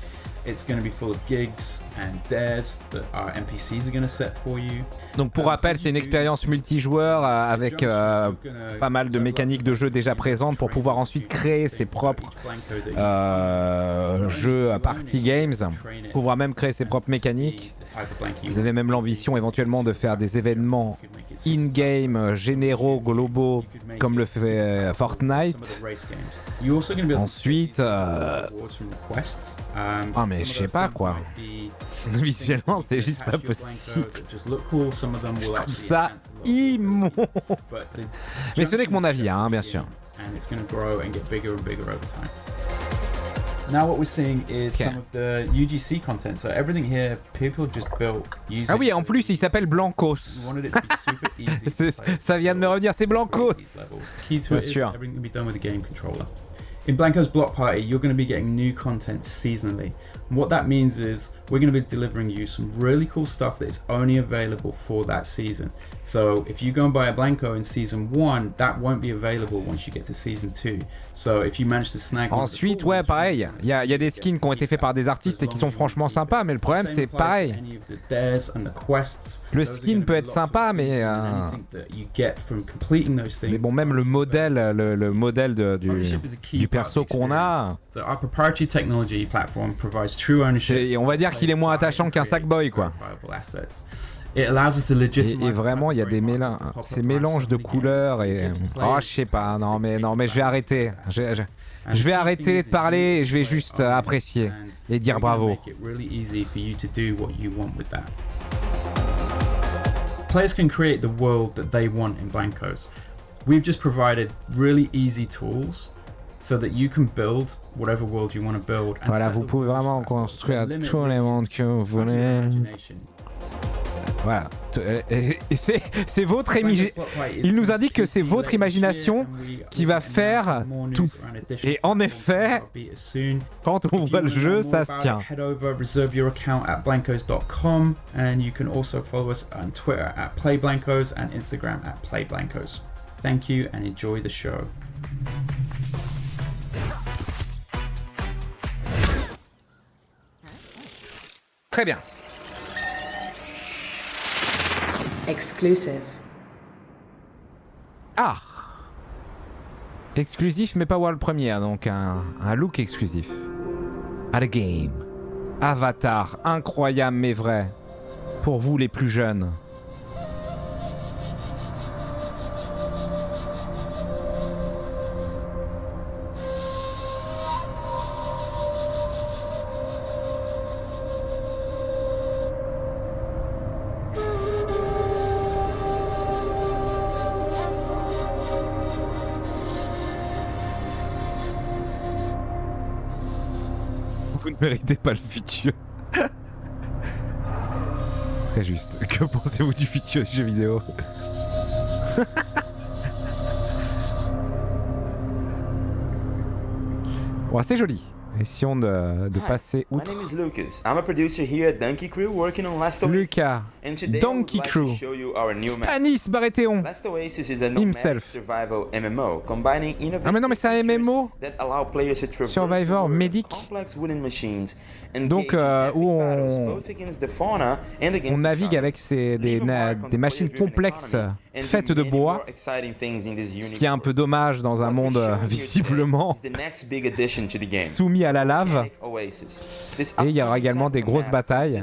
It's going to be full of gigs and dares that our NPCs are going to set for you. Donc pour rappel, c'est une expérience multijoueur avec pas mal de mécaniques de jeu déjà présentes pour pouvoir ensuite créer ses propres jeux party games, pouvoir même créer ses propres mécaniques. Vous avez même l'ambition éventuellement de faire des événements in-game généraux, globaux, comme le fait Fortnite. Ensuite, ah mais je sais pas quoi. Visuellement, c'est juste pas possible. Je trouve ça immonde. Mais ce n'est que mon avis, hein, bien sûr. Now what we're seeing is some of the UGC content. So everything here, people just built using. Ah oui, en plus, il s'appelle Blancos. Ça vient de me revenir, c'est Blancos. Key to it is everything can be done with a game controller. In Blanco's Block Party, you're going to be getting new content seasonally. And what that means is we're going to be delivering you some really cool stuff that is only available for that season. So if you go and buy a Blanco in Season 1, that won't be available once you get to Season 2. So if you manage to snag... Ensuite, ouais, pareil, il y a des skins qui ont été faits par des artistes et qui sont franchement sympas, mais le problème c'est pareil. Le skin peut être sympa, mais bon, même le modèle, le modèle du perso qu'on a, on va dire qu'il est moins attachant qu'un Sackboy, quoi. Et vraiment, il y a des mélanges, ces mélanges de couleurs et... Oh, je sais pas, non mais je vais arrêter. Je vais arrêter de parler et je vais juste apprécier et dire bravo. Players can create the world that they want in Blancos. We've just provided really easy tools so that you can build whatever world you want to build. Voilà, vous pouvez vraiment construire tous les mondes que vous voulez. Voilà. C'est votre imagination. Il nous indique que c'est votre imagination qui va faire tout. Et en effet, quand on voit le jeu, ça se tient. Head over, reserve your account at blancos.com, and you can also follow us on Twitter at playblancos and Instagram at playblancos. Thank you and enjoy the show. Très bien. Exclusive. Ah, exclusif mais pas world premiere, donc un look exclusif. À the game. Avatar, incroyable mais vrai. Pour vous les plus jeunes. Vous ne méritez pas le futur. Très juste. Que pensez-vous du futur du jeu vidéo? Bon, c'est joli. Essayons de passer outre. My name is Lucas. I'm a producer here at Donkey Crew working on Last Oasis. Luca, And today Donkey I would like Crew, to show you our new map. Stanis Baratheon Last Oasis is a nomadic himself. survival MMO combining innovative Ah mais non mais c'est un MMO that allow players to traverse Survivor, the world, Medic. complex wooden machines, Donc où on navigue avec des machines complexes faites de bois, ce qui est un peu dommage dans un monde visiblement soumis à la lave. Et il y aura également des grosses batailles.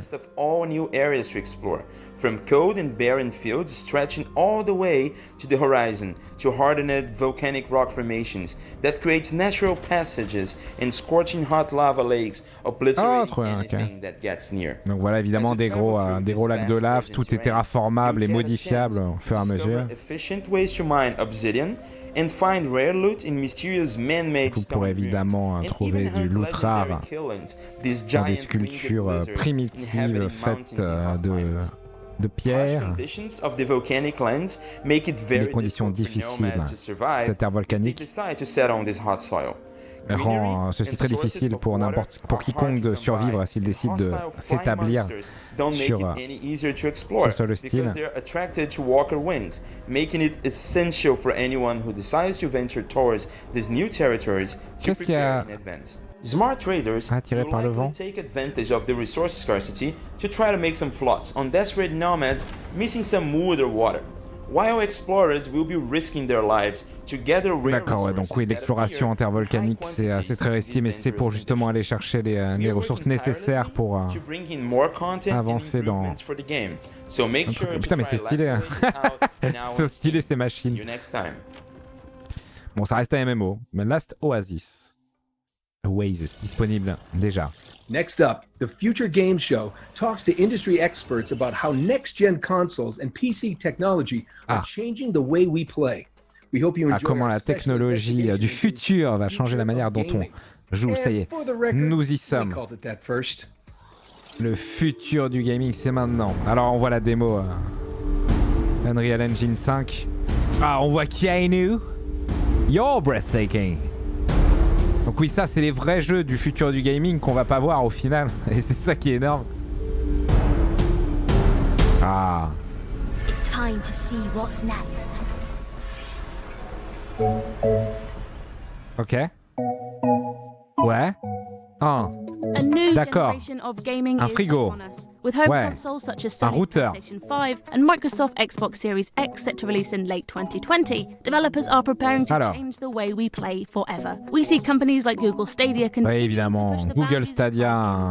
From cold and barren fields stretching all the way to the horizon, to hardened volcanic rock formations that creates natural passages and scorching hot lava lakes, obliterating anything that gets near. Donc voilà évidemment des gros lacs de lave, tout est terraformable et modifiable au fur et à mesure. Efficient ways to mine obsidian and find rare loot in mysterious man-made Vous pourrez évidemment trouver du loot rare dans des sculptures primitives faites de pierre. Les conditions difficiles. Cette terre volcanique rend ceci très difficile pour quiconque de survivre s'il décide de s'établir sur ce sol hostile. Qu'est-ce qu'il y a Smart traders attiré par le vent take advantage of the resource scarcity to try to make some plots on desperate nomads missing some wood or water, while explorers will be risking their lives to gather rare D'accord, ouais, donc oui, l'exploration intervolcanique c'est très risqué, mais c'est pour justement aller chercher les ressources nécessaires pour avancer dans... Putain mais c'est stylé, hein. C'est stylé ces machines. Bon, ça reste un MMO, mais Last Oasis disponible déjà. Next up, the Future Games Show talks to industry experts about how next-gen consoles and PC technology are changing the way we play. We hope you enjoy comment la technologie du futur va changer la manière dont on joue. Ça y est, nous y sommes. Le futur du gaming, c'est maintenant. Alors, on voit la démo Unreal Engine 5. Ah, on voit Keanu. You're breathtaking. Donc oui, ça, c'est les vrais jeux du futur du gaming qu'on va pas voir au final. Et c'est ça qui est énorme. Ah. It's time to see what's next. Ok. Ouais. D'accord. Un frigo. With home ouais. consoles such as Un Sony's routeur. PlayStation 5 and Microsoft Xbox Series X set to release in late 2020, developers are preparing to change the way we play forever. We see companies like Google Stadia Oui, évidemment. Google Stadia.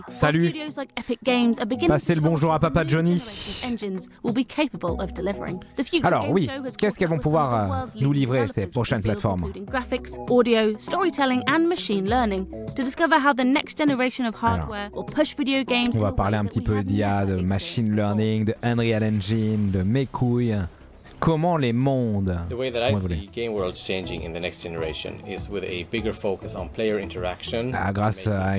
Salut. Studios like Epic Games are beginning Passez le bonjour à Papa Johnny. engines will be capable of delivering. The Future Alors Game oui, Show has qu'est-ce qu'elles vont pouvoir nous livrer ces prochaines plateformes? including graphics, audio, storytelling and machine learning to discover how the next generation of hardware will push video games. On va parler un petit peu d'IA, de machine learning, de Unreal Engine, de mes couilles. Comment les mondes The way that I vont see évoluer. game worlds changing in the next generation is with a bigger focus on player interaction. Grâce à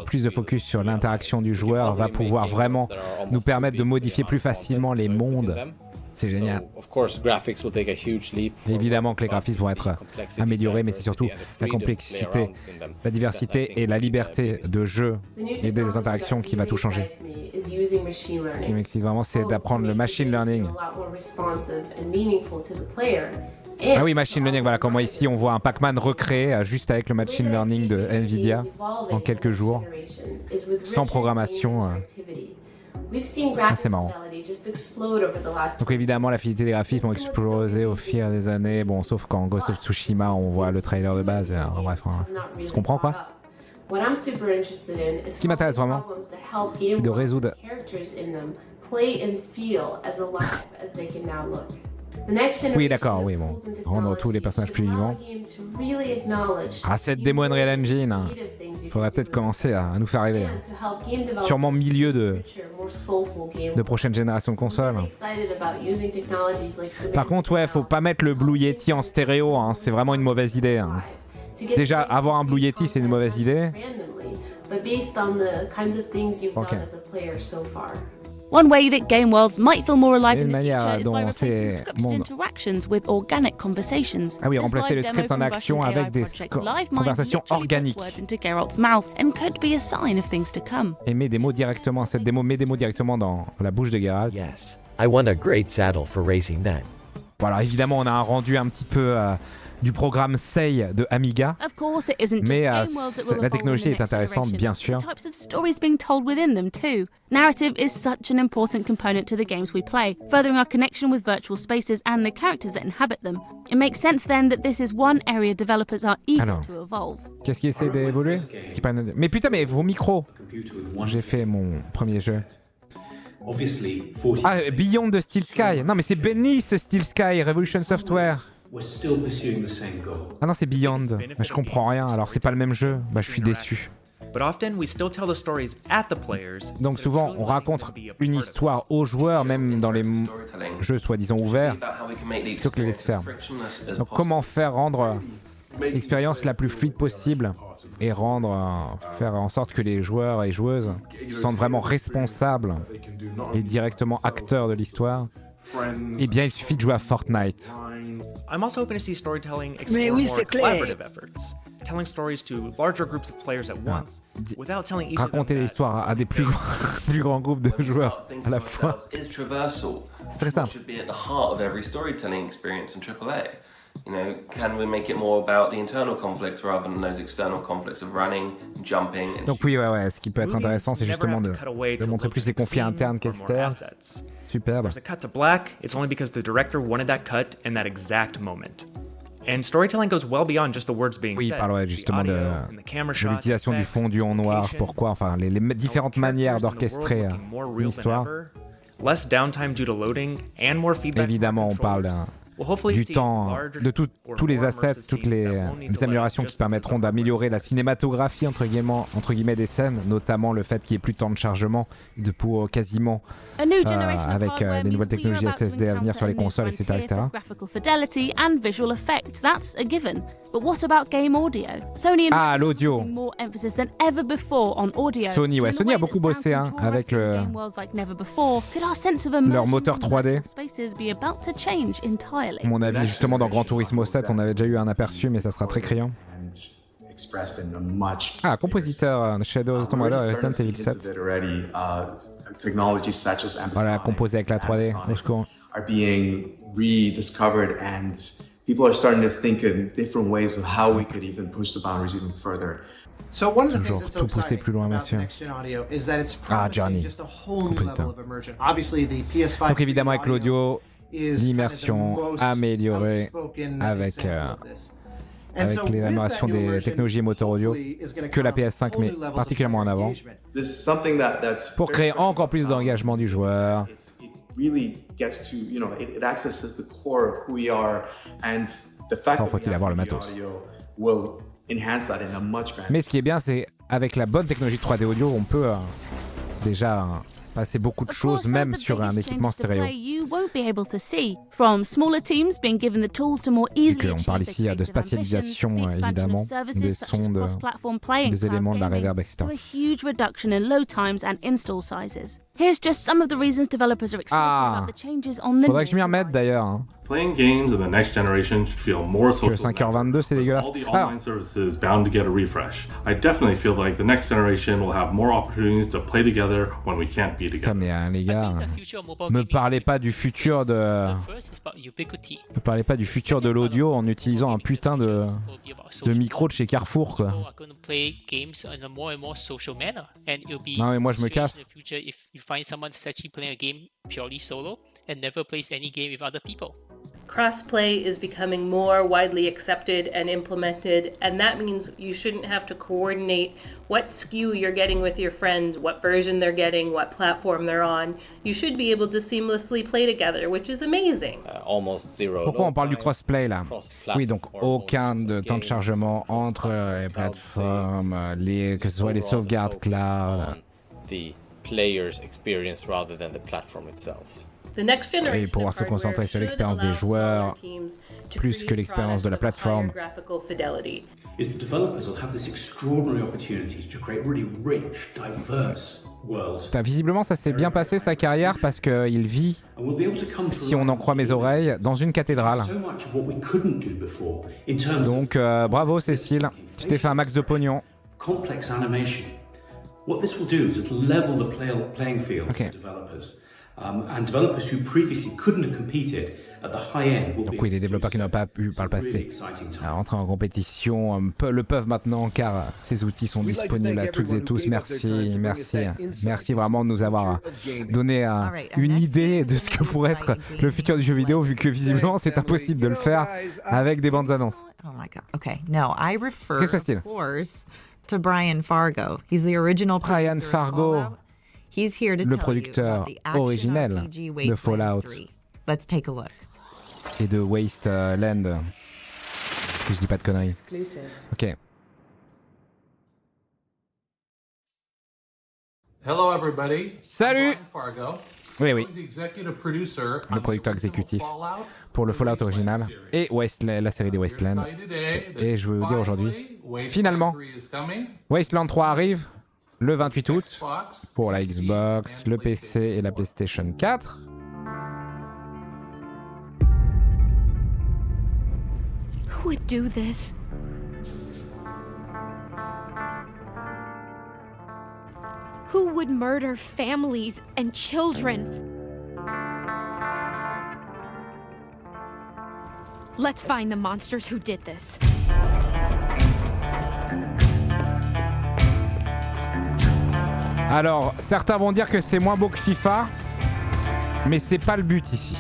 plus de focus sur l'interaction du joueur, va pouvoir vraiment nous permettre de modifier plus facilement les mondes. C'est génial. Of course, graphics will take a huge leap. Évidemment que les graphismes vont être améliorés, mais c'est surtout la complexité, la diversité et la liberté de jeu et des interactions qui va tout changer. Ce qui m'excite vraiment, c'est d'apprendre le machine learning. Ah oui, machine learning, voilà, comment ici on voit un Pac-Man recréé juste avec le machine learning de Nvidia en quelques jours, sans programmation. C'est marrant. Donc évidemment, la fidélité des graphismes ont explosé au fil des années. Bon, sauf quand Ghost of Tsushima, on voit le trailer de base. Bref, on se comprend quoi. Ce qui m'intéresse vraiment, c'est de résoudre. Oui, d'accord, oui, bon. Rendre tous les personnages plus vivants. Ah, cette démo Unreal Engine, il faudrait peut-être commencer à nous faire rêver. Sûrement milieu de prochaine génération de consoles. Par contre, ouais, faut pas mettre le Blue Yeti en stéréo, hein, c'est vraiment une mauvaise idée. Hein. Déjà, avoir un Blue Yeti, c'est une mauvaise idée. but based on the kinds of things you've done as a player so far. One way that game worlds might feel more alive in the manière future is by dont replacing ces scripted mondes- interactions with organic conversations. Ah oui, This remplacer live le demo script en from action Russian avec AI des project Live Mind conversations literally puts organiques. words into Geralt's mouth and could be a sign of things to come. Et met des mots directement, cette démo met des mots directement dans la bouche de Geralt. Yes, I want a great saddle for racing then. Voilà, évidemment, on a un rendu un petit peu du programme SEI de Amiga. Of course, it isn't just Mais game worlds that will la evolve technologie in the est next intéressante, generation. bien sûr. The types of stories being told within them too. Narrative is such an important component to the games we play, furthering our connection with virtual spaces and the characters that inhabit them. It makes sense then that this is one area developers are eager to evolve. Qu'est-ce qui essaie d'évoluer? Mais putain, mais vos micros! J'ai fait mon premier jeu. Ah, Beyond de Steel Sky. Non, mais c'est Benny ce Steel Sky, Revolution Software. Ah non, c'est Beyond. Mais je comprends rien, alors c'est pas le même jeu. Bah, je suis déçu. Donc souvent, on raconte une histoire aux joueurs, même dans les jeux soi-disant ouverts, plutôt que les laisser faire. Donc comment faire rendre l'expérience la plus fluide possible et faire en sorte que les joueurs et joueuses se sentent vraiment responsables et directement acteurs de l'histoire. Eh bien, il suffit de jouer à Fortnite. I'm also open to see storytelling Mais explore oui, more c'est clair. collaborative efforts, telling stories to larger groups of players at once, without telling each of them Raconter l'histoire à des plus grands groupes de joueurs à la fois. C'est très simple. Should be at the heart of every storytelling experience in AAA. You know, can we make it more about the internal conflicts rather than those external conflicts of running, jumping, and Donc oui, ouais, ce qui peut être intéressant, c'est justement de montrer plus les conflits internes qu'externes. Superbe. There's a cut to black, it's only because the director wanted that cut in that exact moment. And storytelling goes well beyond just the words being Oui, il said. parle justement de l'utilisation du fondu en noir, pourquoi, enfin les différentes manières d'orchestrer une histoire. Less downtime due to loading and more feedback. Évidemment, on parle du temps, de tous les assets, toutes les améliorations qui permettront d'améliorer la cinématographie entre guillemets des scènes, notamment le fait qu'il n'y ait plus de temps de chargement pour quasiment avec les nouvelles technologies SSD à venir sur les consoles, etc. Graphical fidelity and visual effects, that's a given. But what about game audio? Sony and l'audio. putting more emphasis than ever before on audio. Sony a beaucoup bossé avec leur moteur 3D. Spaces be about to change entirely. À mon avis, justement, dans Gran Turismo 7, on avait déjà eu un aperçu, mais ça sera très criant. Ah, compositeur de Shadows of Tomb Raider et Resident Evil 7. Voilà, composé avec la 3D, au secours. People are starting to think in different ways of how we could even push the boundaries even further. So one of the Toujours things that's so tout pousser exciting plus loin, about monsieur. the next gen audio is that it's Johnny, promising just a whole new compositeur. level of immersion. Obviously, the PS5 Donc évidemment avec l'audio, is l'immersion kind of the most améliorée outspoken avec example of this. And avec so l'amélioration with that new des immersion, technologies et moteurs audio hopefully is gonna que la come PS5 whole met new levels of particulièrement en avant This is something that's pour créer encore plus d'engagement du joueur. it really gets to, you know, it accesses the core of who we are, and the fact that Faut-il avoir le matos. audio will enhance that in a much grander. Mais ce qui est bien, c'est avec la bonne technologie de 3D audio, on peut déjà passer beaucoup de choses, même sur un équipement stéréo. You won't be able to see. From smaller teams being given the tools to more easily On parle ici de spatialisation, évidemment, des sons, des éléments, de la reverb, etc. to a huge reduction in load times and install sizes. Here's just some of the reasons developers are excited about the changes on the Faudrait que je m'y remette d'ailleurs. Hein. Playing games in the next generation should feel more social. 5h22, c'est dégueulasse. All the online services bound to get a refresh. I definitely feel like the next generation will have more opportunities to play together when we can't be together. Mais les gars, me parlez pas du futur de l'audio en utilisant un putain de micro de chez Carrefour, quoi. Non mais moi je me casse. Crossplay is becoming more widely accepted and implemented, and that means you shouldn't have to coordinate what SKU you're getting with your friends, what version they're getting, what platform they're on. You should be able to seamlessly play together, which is amazing. Almost zero. Pourquoi on parle du crossplay là? Oui, donc aucun de temps de chargement entre les plateformes, que ce soit les sauvegardes cloud. The player's experience rather than the platform itself. Et pouvoir se concentrer sur l'expérience des joueurs plus que l'expérience de la plateforme. is the developers will have this extraordinary opportunity to create really rich, diverse worlds. Visiblement, ça s'est bien passé sa carrière parce qu'il vit, si on en croit mes oreilles, dans une cathédrale. Donc bravo Cécile, tu t'es fait un max de pognon. Complex animation. What this will do is it'll level the playing field for developers. And developers who previously couldn't have competed at the high end will. Donc oui, les développeurs qui n'ont pas pu par le passé rentrer en compétition le peuvent maintenant car ces outils sont disponibles à toutes et tous. Merci vraiment de nous avoir donné une idée de ce que pourrait être le futur du jeu vidéo, vu que visiblement c'est impossible de le faire avec des bandes annonces. Oh my god. Okay, no, I refer Qu'est-ce qui se passe-t-il? Of course to Brian Fargo. He's the original Brian Fargo. He's here to le tell producteur you about the originel action RPG de Fallout 3. Let's take a look. Et de Wasteland, si je dis pas de conneries. Exclusive. Ok. Hello everybody. Salut. Fargo. Oui. Le producteur exécutif pour le Fallout original et la série des Wasteland. Et je veux vous dire aujourd'hui, finalement, Wasteland 3 arrive le 28 août pour la Xbox, le PC et la PlayStation 4. Who would do this? Who would murder families and children? Let's find the monsters who did this. Alors, certains vont dire que c'est moins beau que FIFA, mais c'est pas le but ici.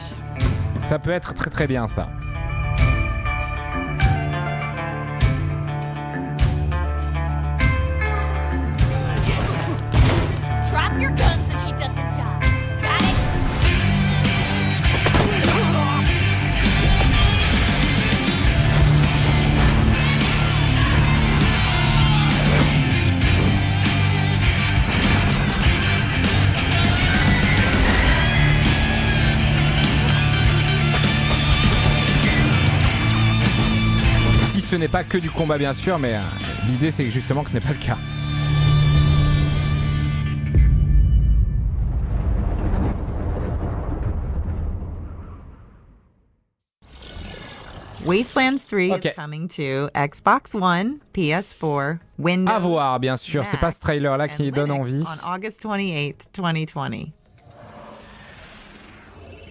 Ça peut être très très bien ça. Drop your gun so she doesn't die. Got it? Si ce n'est pas que du combat bien sûr, mais l'idée c'est justement que ce n'est pas le cas. Wastelands 3 is coming to Xbox One, PS4, Windows. À voir, bien sûr. C'est pas ce trailer-là qui donne envie. On August 28th, 2020.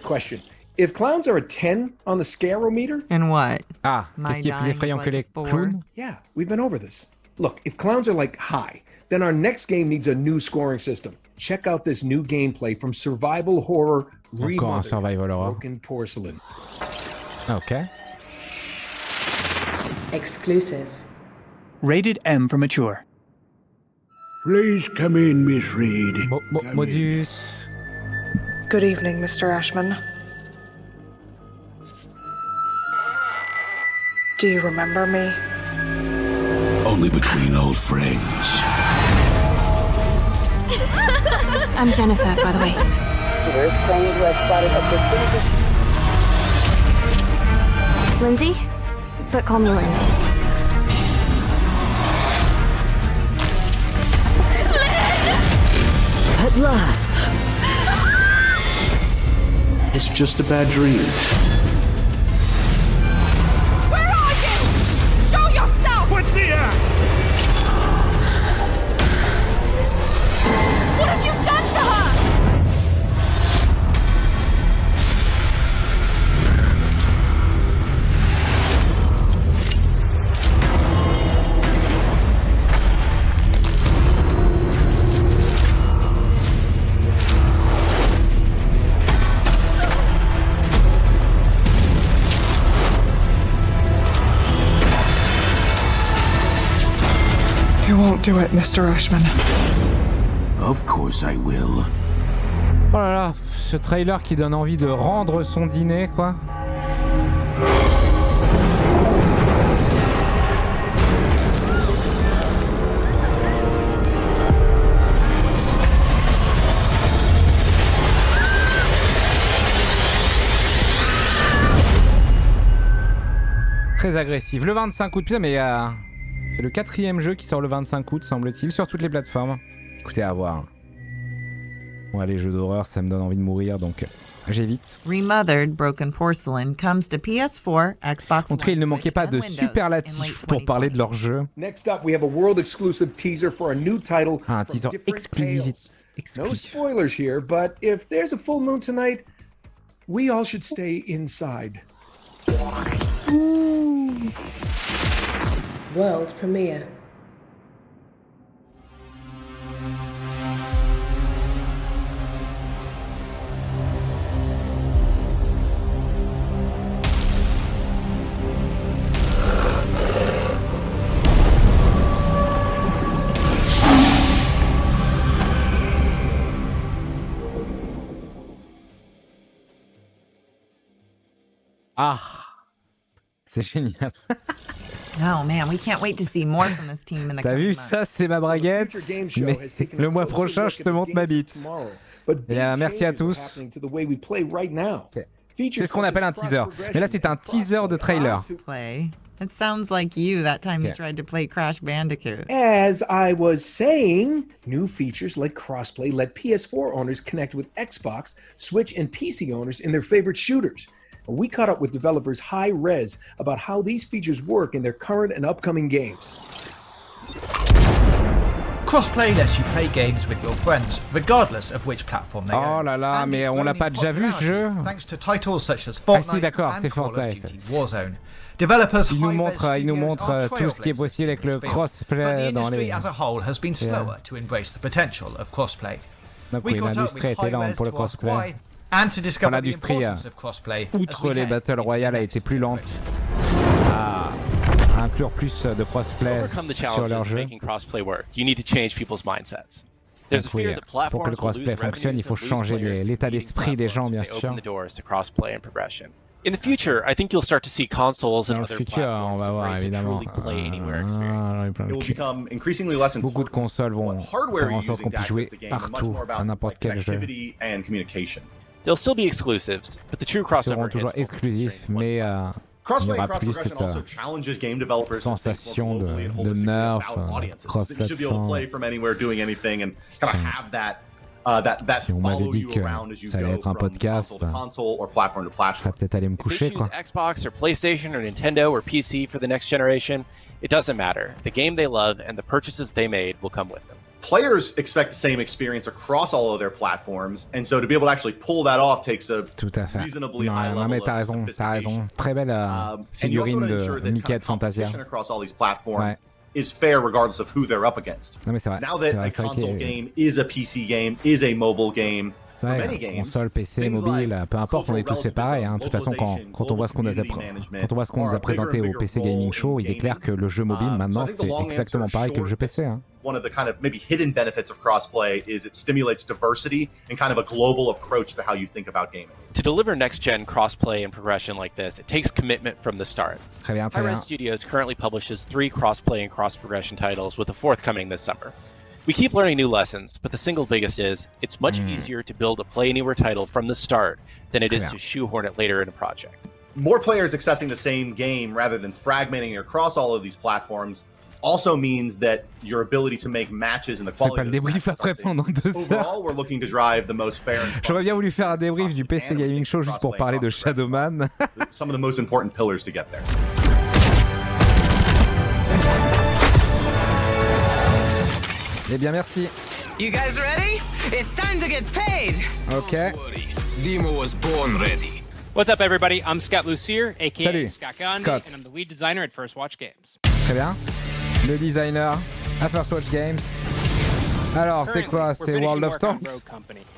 Question. If clowns are a 10 on the scarometer... And what? Ah, qu'est-ce qui est plus effrayant que les clowns? Yeah, we've been over this. Look, if clowns are like high, then our next game needs a new scoring system. Check out this new gameplay from Survival Horror Encore un Survival Horror. Broken Porcelain. Ok. Exclusive. Rated M for mature. Please come in, Miss Reed. Modus. Good evening, Mr. Ashman. Do you remember me? Only between old friends. I'm Jennifer, by the way. Lindsay? But call me Lynn. At last. It's just a bad dream. Where are you? Show yourself! What the What have you done to her? You won't do it, Mr. Ashman. Of course I will. Oh là là, ce trailer qui donne envie de rendre son dîner, quoi. Très agressif. Le 25 août, putain, mais C'est le 4e jeu qui sort le 25 août, semble-t-il, sur toutes les plateformes. Écoutez, à voir. Bon, les jeux d'horreur, ça me donne envie de mourir, donc j'évite. Remothered Broken Porcelain comes to PS4, Xbox En tout cas, il ne manquait pas de superlatifs pour parler de leur jeu. Next up, we have a world exclusive teaser for a new title. Un teaser exclusif. No spoilers here, but if there's a full moon tonight, we all should stay inside. World premiere. Ah, c'est génial. Oh man, we can't wait to see more from this team in the T'as vu, ça c'est ma braguette, mais le mois prochain je te montre ma bite. Merci à tous. Okay. C'est ce qu'on appelle un teaser. Mais là c'est un teaser de trailer. It sounds like you that time you tried to play Crash Bandicoot. As I was saying, new features like crossplay let PS4 owners connect with Xbox, Switch, and PC owners in their favorite shooters. We caught up with developers Hi-Rez about how these features work in their current and upcoming games. Crossplay lets you play games with your friends, regardless of which platform they own. Oh là là, mais on l'a pas déjà vu ce jeu. Thanks to titles such as Fortnite and Call of Duty Warzone. Developers il nous montre tout ce qui est possible avec le crossplay dans les. As a whole has been slower to embrace the potential of crossplay. Donc oui, l'industrie était lente pour le crossplay. Enfin, l'industrie, outre les Battle Royale, a été plus lente à inclure plus de crossplay sur leur jeu. Donc oui, pour que le crossplay fonctionne, il faut changer l'état d'esprit des gens, bien sûr. In the future, I think you'll start to see consoles and other platforms embrace a truly play anywhere experience. Beaucoup de consoles vont faire en sorte qu'on puisse jouer partout, à n'importe quel jeu. They'll still be exclusives, but the true crossover seront toujours exclusifs, mais il n'y aura plus cette sensation de nerf, cross-platform. Si on m'avait dit que ça allait être un podcast, je serais peut-être allé me coucher, quoi. Xbox or PlayStation or Nintendo or PC for the next generation, it doesn't matter. The game they love and the purchases they made will come with them. Players expect the same experience across all of their platforms, and so to be able to actually pull that off takes a reasonably high level mais t'as raison. Très belle figurine de Mickey de Fantasia. Across all these platforms is fair regardless of who they're up against. Non, mais c'est vrai. Now that a console game is a PC game, is a mobile game, for many games, console, PC, mobile, peu importe, on est tous fait pareil. Hein. De toute façon, quand on voit ce qu'on nous a présenté au PC Gaming Show, il est clair que le jeu mobile maintenant c'est exactement pareil que le jeu PC. Hein. One of the kind of maybe hidden benefits of crossplay is it stimulates diversity and kind of a global approach to how you think about gaming. To deliver next-gen crossplay and progression like this, it takes commitment from the start. Très bien. Hi-Rez Studios currently publishes 3 crossplay and cross-progression titles, with a 4th coming this summer. We keep learning new lessons, but the single biggest is, it's much easier to build a Play Anywhere title from the start than it is to shoehorn it later in a project. More players accessing the same game rather than fragmenting across all of these platforms also means that your ability to make matches and the quality of the matches, overall, we're looking to drive the most fair and J'aurais bien voulu faire un débrief du PC Gaming Show juste pour parler de Shadowman. Some of the most important pillars to get there. Eh bien, merci. You guys ready? It's time to get paid. Okay. Demo was born ready. What's up, everybody? I'm Scott Lucier, aka Salut. Scott Gandhi, Scott. and I'm the lead designer at First Watch Games. Très bien. Le designer à First Watch Games. Alors, c'est quoi? C'est World of Tanks?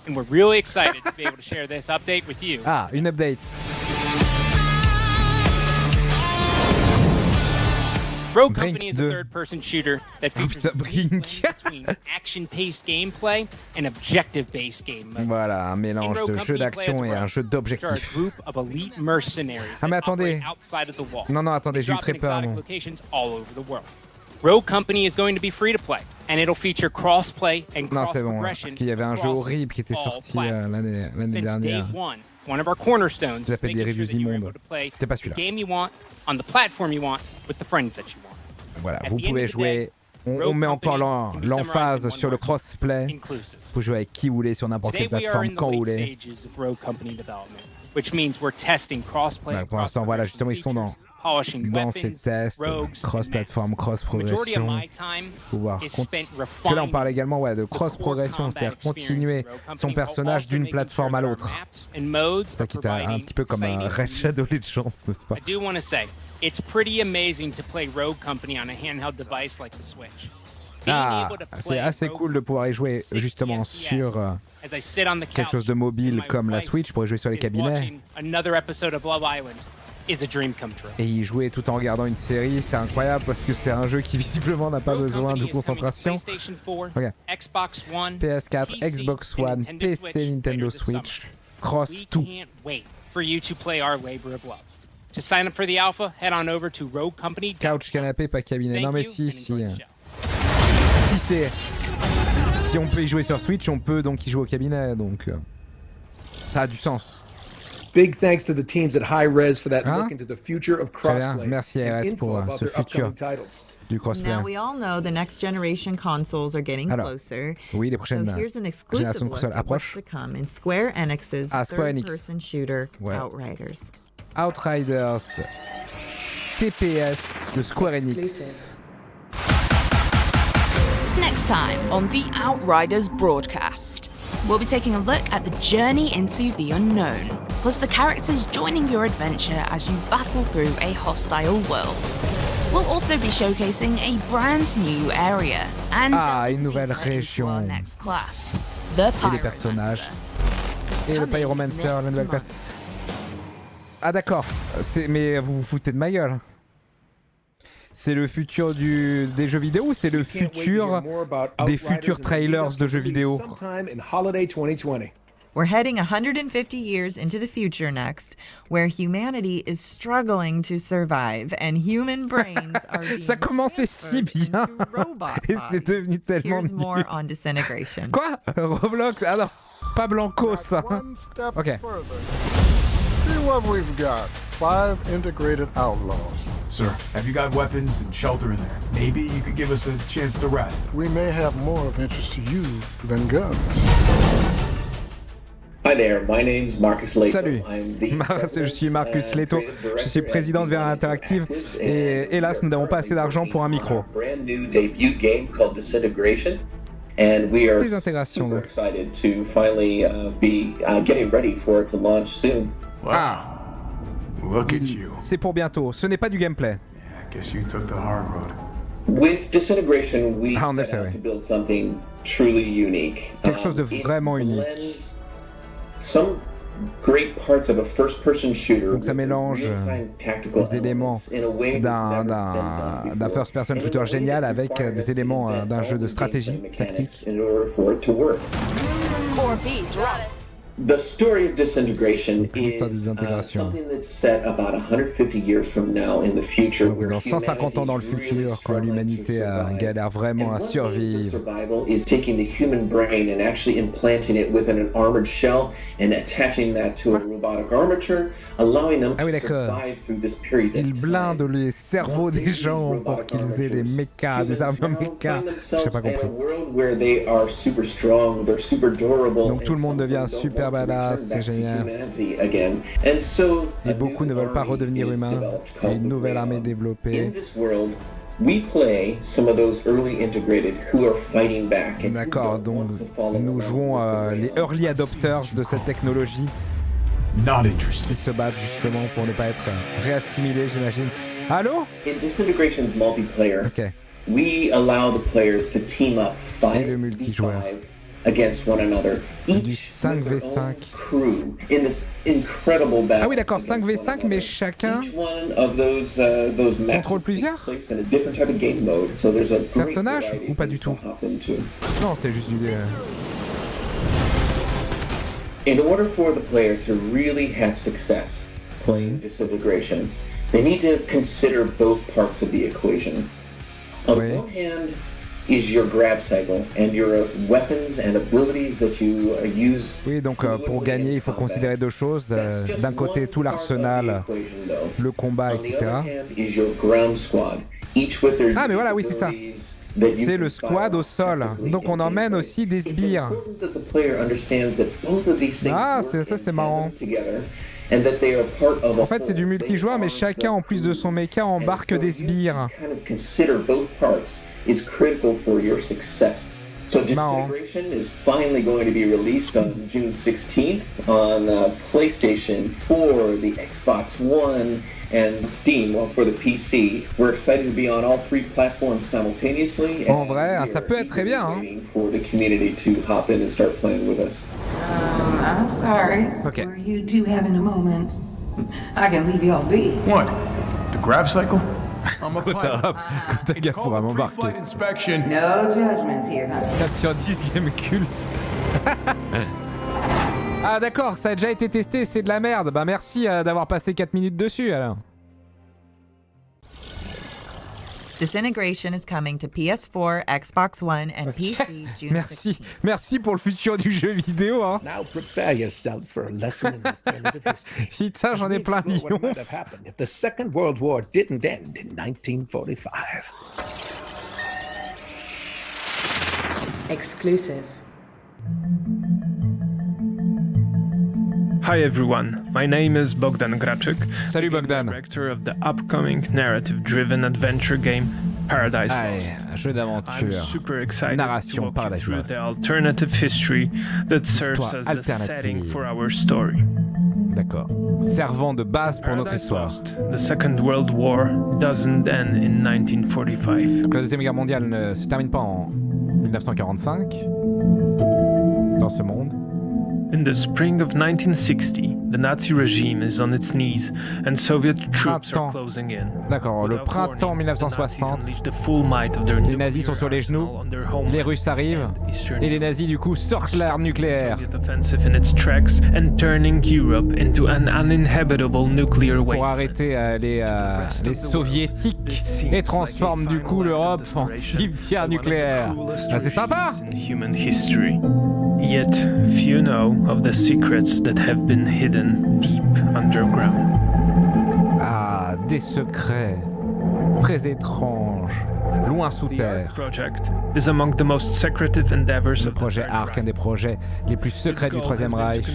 And we're really excited to be able to share this update with you. Ah, une update. Rogue Company is a third-person shooter that features a Brink. between action-paced gameplay and objective-based game mode. Voilà, un mélange de jeu d'action et un jeu d'objectif. Ah mais attendez. Non, attendez, j'ai eu très peur. Rogue Company is going to be free to play, and it'll feature cross-play and Non, c'est bon, cross-progression. parce qu'il y avait un jeu horrible qui était sorti l'année dernière. One of our cornerstones C'était l'appel des reviews immondes. C'était pas celui-là. game you want, on the platform you want, with the friends that you want. Voilà, vous pouvez jouer. On met encore l'emphase sur le crossplay. Vous pouvez jouer avec qui vous voulez sur n'importe quelle plateforme, quand vous voulez. Pour l'instant, voilà, justement, ils sont dans ces tests, cross-platform, cross-progression. Pouvoir parce que là, on parle également de cross-progression, c'est-à-dire continuer son personnage d'une plateforme à l'autre. C'est ça qui est un petit peu comme un Red Shadow Legends, n'est-ce pas? It's pretty amazing to play Rogue Company on a handheld device like the Switch. Ah, c'est assez cool de pouvoir y jouer justement sur quelque chose de mobile comme la Switch pour y jouer sur les cabinets. Et y jouer tout en regardant une série, c'est incroyable parce que c'est un jeu qui visiblement n'a pas besoin de concentration. Okay. PS4, Xbox One, PC, Nintendo Switch, Cross tout. To sign up for the alpha, head on over to Rogue Company. Couch, canapé, pas cabinet. Non mais si on peut y jouer sur Switch, on peut donc y jouer au cabinet, donc ça a du sens. Big thanks to the teams at High Res for that look into the future of crossplay. Merci à RS pour ce futur du crossplay. Now we all know the next generation consoles are getting closer. Oui, les prochaines générations de consoles approchent. Square Enix's third-person shooter Outriders. Outriders TPS de Square Enix. Next time on the Outriders broadcast, we'll be taking a look at the journey into the unknown, plus the characters joining your adventure as you battle through a hostile world. We'll also be showcasing a brand new area and une nouvelle région. Our next class, the et les personnages. Et le Pyromancer, la nouvelle classe. Ah d'accord, mais vous vous foutez de ma gueule. C'est le futur des jeux vidéo ou c'est le futur des futurs trailers de jeux vidéo? We're heading 150 years into the future next, where humanity is struggling to survive and human brains are being ça commençait si bien et c'est devenu tellement Here's more on disintegration. Quoi? Roblox? Ah non, pas Blanco ça. Ok. See what we've got. 5 integrated outlaws. Sir, have you got weapons and shelter in there? Maybe you could give us a chance to rest. We may have more of interest to you than guns. Hi there, my name's Marcus Leto. Salut, je suis Marcus Leto, je suis président de Vera Interactive et hélas nous n'avons pas assez d'argent pour un micro. Brand new debut game called Disintegration. And we are super excited to finally be getting ready for it to launch soon. Wow. Look at you. C'est pour bientôt. Ce n'est pas du gameplay. Yeah, I guess you took the hard road. With Disintegration, we set out to build something truly unique. Quelque chose de vraiment unique. Some great parts of a first-person shooter. Donc ça mélange les éléments d'un first-person shooter génial avec des éléments d'un jeu de stratégie tactique. The story of Disintegration is something that's set about 150 years from now in the future. Dans 150 ans dans le futur, quand l'humanité galère vraiment à survivre. Survival is taking the human brain and actually implanting it within an armored shell and attaching that to a robotic armature, allowing them to survive through this period. Ils blindent les cerveaux des gens pour qu'ils aient des mechas, des armes mechas. J'ai pas compris. Donc tout le monde devient super badass, c'est génial. Et beaucoup ne veulent pas redevenir humains. Il y a une nouvelle armée développée. D'accord, donc nous jouons les early adopters de cette technologie. Qui se battent justement pour ne pas être réassimilés, j'imagine. Allô? In Disintegration's multiplayer, we allow the players to team up 5v5 against one another. Du 5v5. Crew in this incredible battle. Ah oui, d'accord, 5v5, mais chacun contrôle plusieurs personnages ou pas du tout? Non, c'est juste du... In order for the player to really have success playing Disintegration, they need to consider both parts of the equation. On the one hand is your grab cycle and your weapons and abilities that you use. Oui, donc pour gagner, il faut considérer deux choses. D'un côté, tout l'arsenal, le combat, etc. On the other hand is your ground squad. Ah mais voilà, oui c'est ça. C'est le squad au sol. Donc on emmène aussi des sbires. Ah, ça c'est marrant. En fait c'est du multijoueur, mais chacun en plus de son mecha embarque des sbires. So Disintegration is finally going to be released on June 16th on PlayStation 4, the Xbox One, and Steam for the PC. We're excited to be on all 3 platforms simultaneously. En vrai, ça peut être très bien. Hein. For the community to hop in and start playing with us. I'm sorry. Okay. Were you two having a moment? I can leave y'all be. What? The grav cycle? I'm a pilot. It's called a pre-flight inspection. No judgments here, honey. 4 sur 10 game culte. Ah d'accord, ça a déjà été testé, c'est de la merde. Bah merci d'avoir passé 4 minutes dessus alors. Disintegration is coming to PS4, Xbox One, and PC June 16th. Merci pour le futur du jeu vidéo. Hein. Now prepare yourselves for a lesson in alternative history. Putain, j'en ai plein What millions. might have happened if the Second World War didn't end in 1945? Exclusive. Hi everyone, my name is Bogdan Graczyk. Salut Bogdan. Director of the upcoming narrative-driven adventure game Paradise Lost. Jeu d'aventure. I'm super excited Narration to walk you Paradise through Lost. the alternative history that serves as the setting for our story. D'accord. Servant de base pour notre histoire. Lost, the Second World War doesn't end in 1945. Donc la Deuxième Guerre mondiale ne se termine pas en 1945 dans ce monde. In the spring of 1960, the Nazi regime is on its knees and Soviet troops are closing in. D'accord, le printemps 1960, les nazis sont sur les genoux, les Russes arrivent, et les nazis du coup sortent l'arme nucléaire. Pour arrêter les soviétiques et transforment du coup l'Europe en cimetière nucléaire. Ah, c'est sympa! Yet few know of the secrets that have been hidden deep underground. Ah, des secrets très étranges, loin sous terre. Le projet Ark, un des projets les plus secrets du Troisième Reich.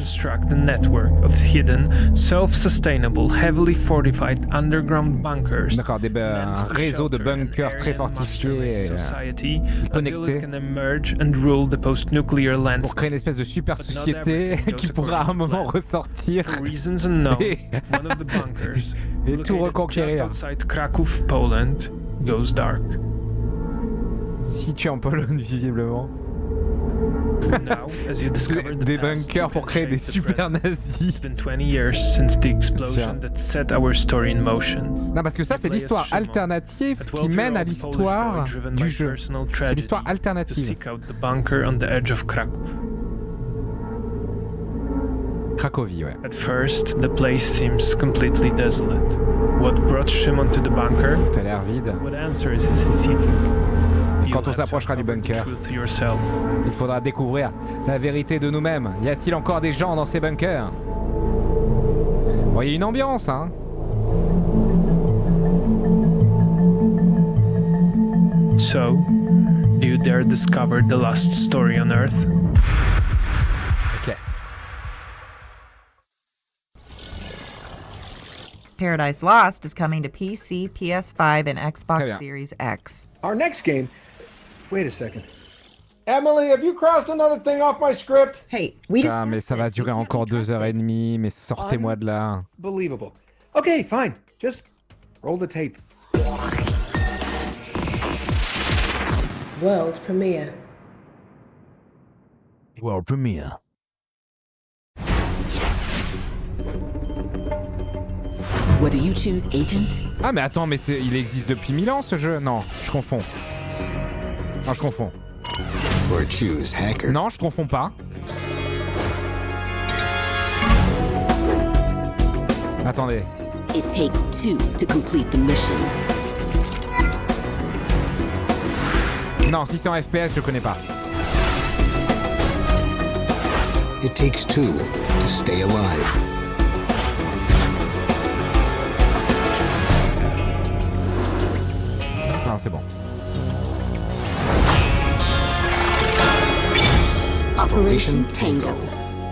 D'accord, un réseau de bunkers très fortifiés, connectés, pour créer une espèce de super société qui pourra à un moment ressortir et tout reconquérir. Goes dark. Situé en Pologne, visiblement. Now, as you discovered, des bunkers pour créer des super nazis. It's been 20 years since the explosion that set our story in motion. Non, parce que ça, c'est l'histoire alternative qui mène à l'histoire du jeu. C'est l'histoire alternative. To seek out the bunker on the edge of Krakow. Cracovie, ouais. At first, the place seems completely desolate. What brought Shimon to the bunker? Ça a l'air vide. What answers is he seeking? Et quand on s'approchera du bunker, il faudra découvrir la vérité de nous-mêmes. Y a-t-il encore des gens dans ces bunkers? Bon, y a une ambiance, hein. So, do you dare discover the lost story on Earth? Paradise Lost is coming to PC, PS5, and Xbox Series X. Our next game... Wait a second. Emily, have you crossed another thing off my script? Hey, we discussed mais ça va durer encore 2h30, mais sortez-moi de là. Unbelievable. Okay, fine. Just roll the tape. World premiere. World premiere. Whether you choose agent. Ah mais attends, mais il existe depuis 1000 ans ce jeu? Non, je confonds. Non, je confonds. Or choose hacker. Non, je confonds pas. Attendez. It takes two to complete the mission. Non, si c'est en FPS, je connais pas. It takes two to stay alive. c'est bon. Operation Tango.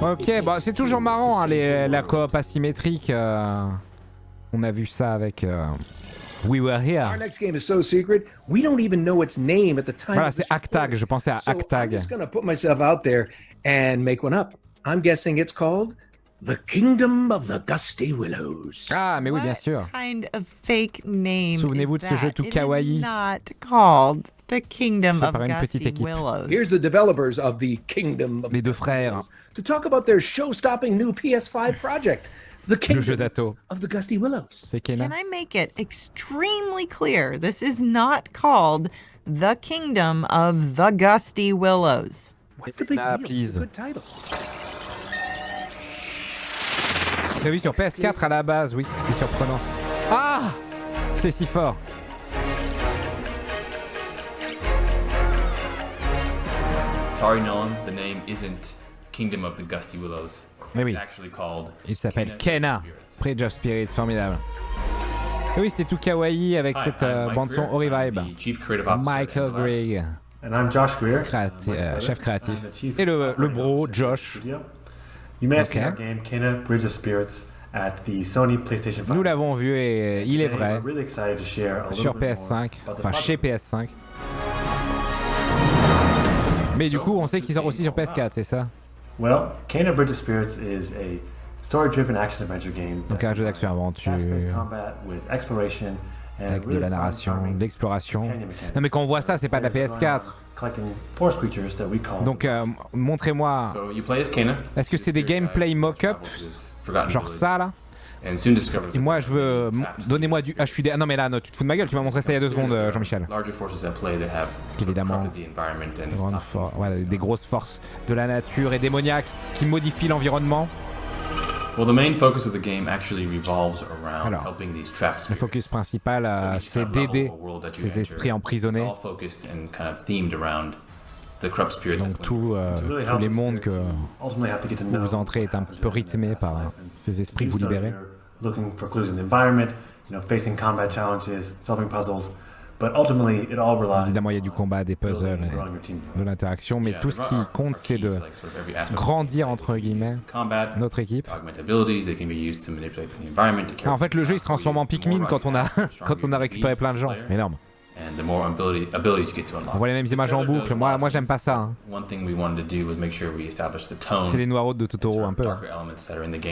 Ok, bah c'est toujours marrant hein, la coop asymétrique. On a vu ça avec We Were Here. Our next game is so secret, we don't even know its name at the time. Voilà, c'est Actag, je pensais à Actag. I'm just gonna put myself out there and make one up. I'm guessing it's called The Kingdom of the Gusty Willows. Ah, mais oui, bien sûr. What kind of fake name Souvenez-vous de ce jeu tout kawaii. It is not called The Kingdom Fait of par une petite Gusty équipe. Willows. Here's the developers of The Kingdom of Les deux frères. to talk about their show-stopping new PS5 project, The Le jeu Kingdom d'Ato. of the Gusty Willows. C'est Kena. Can I make it extremely clear? This is not called The Kingdom of the Gusty Willows. What's the big deal? Please. It's a good title. T'as vu sur PS4 à la base, oui, c'était surprenant. Ah, c'est si fort. Sorry, Nolan, the name isn't Kingdom of the Gusty Willows. Mais oui. It's actually called Il s'appelle Kena, Bridge of Spirits, formidable. Et oui, c'était tout kawaii avec cette bande-son Ori Vibe. Michael Grigg. And I'm Josh Greer, chef créatif. Et le bro, Josh. You may have seen our game Kena Bridge of Spirits at the Sony PlayStation 5. Nous l'avons vu et il est vrai. Really excited to share a sur PS5, enfin chez PS5. Mais du coup, on sait qu'il sort aussi sur PS4, c'est ça? Well, Kena Bridge of Spirits is a story-driven action-adventure game. Donc un jeu d'action-aventure. Avec de la narration, de l'exploration. Non mais quand on voit ça, c'est pas de la PS4. Donc montrez-moi. Est-ce que c'est des gameplay mock-ups? Genre ça là? Et moi je veux. Donnez-moi du HUD. Ah non mais là, non, tu te fous de ma gueule, tu m'as montré ça il y a 2 secondes, Jean-Michel. Évidemment. Voilà, des grosses forces de la nature et démoniaques qui modifient l'environnement. Well, the main focus of the game actually revolves around helping these trap spirits. Le focus principal, c'est d'aider ces esprits emprisonnés. It's all focused and kind of themed around the corrupt spirit. Donc tous les mondes que vous entrez est un petit peu rythmé par ces esprits que vous libérez. Looking for clues in the environment, facing combat challenges, solving puzzles. But ultimately, it all relies. Évidemment, il y a du combat, des puzzles, et de l'interaction, mais tout ce qui compte, c'est de grandir, entre guillemets, notre équipe. En fait, le jeu, il se transforme en Pikmin quand on a récupéré plein de gens. Énorme. On voit les mêmes images en boucle. Moi j'aime pas ça. Hein. C'est les noireaux de Totoro un peu.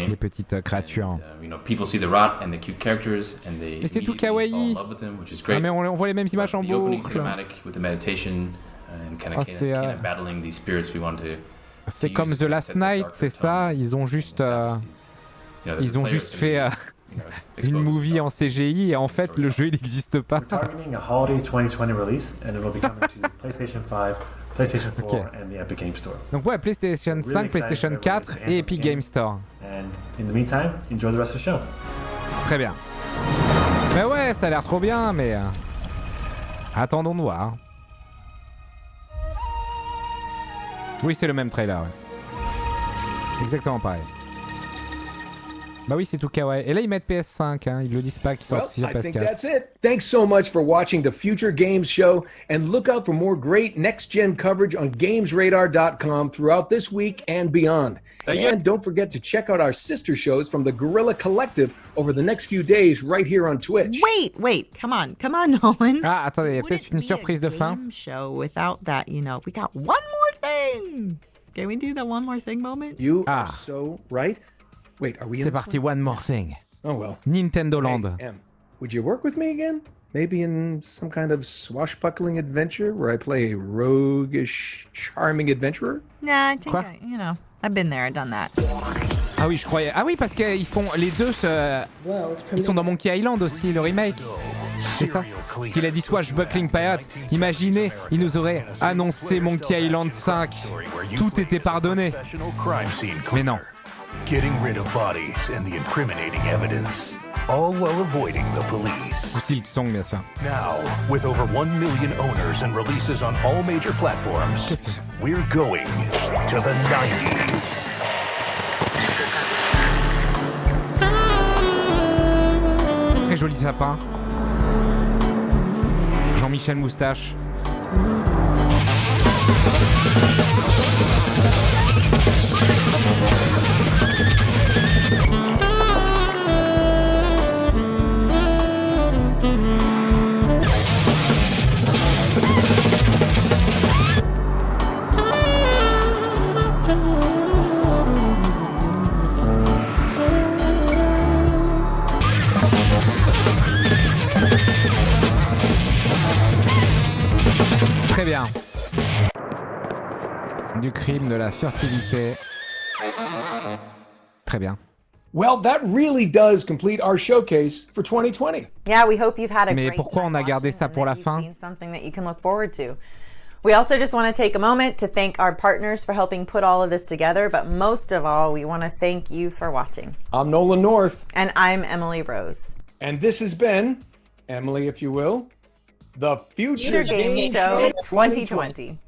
Les petites créatures. Mais c'est tout kawaii. Ah, mais on voit les mêmes images en boucle. C'est comme The Last Night, c'est ça. Ils ont juste fait une movie en CGI et en fait le jeu il n'existe pas. Okay. Donc ouais, PlayStation 5, PlayStation 4 et Epic Game Store. Très bien. Mais ouais, ça a l'air trop bien, mais attendons de voir. Oui, c'est le même trailer. Ouais. Exactement pareil. Bah oui, c'est tout kawaii. Et là, ils mettent PS5, hein. Ils le disent pas qu'ils sortent sur PS4. I think that's it. Thanks so much for watching the Future Games Show, and look out for more great next-gen coverage on GamesRadar.com throughout this week and beyond. And don't forget to check out our sister shows from the Guerrilla Collective over the next few days right here on Twitch. Wait, come on, Nolan. Ah, attendez, il y a peut-être une surprise de fin. Show without that, we got one more thing. Can we do the one more thing moment? You are so right. Wait, are we in C'est parti, one more thing. Oh well. Nintendo Land. Hey, would you work with me again? Maybe in some kind of swashbuckling adventure where I play a roguish, charming adventurer? Nah, I think I've been there, I've done that. Ah oui, je croyais. Ah oui, parce qu'ils font les deux. Ils sont dans Monkey Island aussi, le remake. C'est ça. Parce qu'il a dit Swashbuckling Pirate. Imaginez, il nous aurait annoncé Monkey Island 5. Tout était pardonné. Mais non. Getting rid of bodies and the incriminating evidence, all while avoiding the police. Ou Silksong, bien sûr. Now, with over 1 million owners and releases on all major platforms, we're going to the 90s. Très joli sapin. Jean-Michel Moustache. Très bien. Du crime, de la furtivité. Très bien. Well, that really does complete our showcase for 2020. Yeah, we hope you've had a Mais great pourquoi on a gardé ça pour la fin? seen something that you can look forward to. We also just want to take a moment to thank our partners for helping put all of this together, but most of all, we want to thank you for watching. I'm Nolan North. And I'm Emily Rose. And this has been, Emily, if you will, the Future Game Show 2020.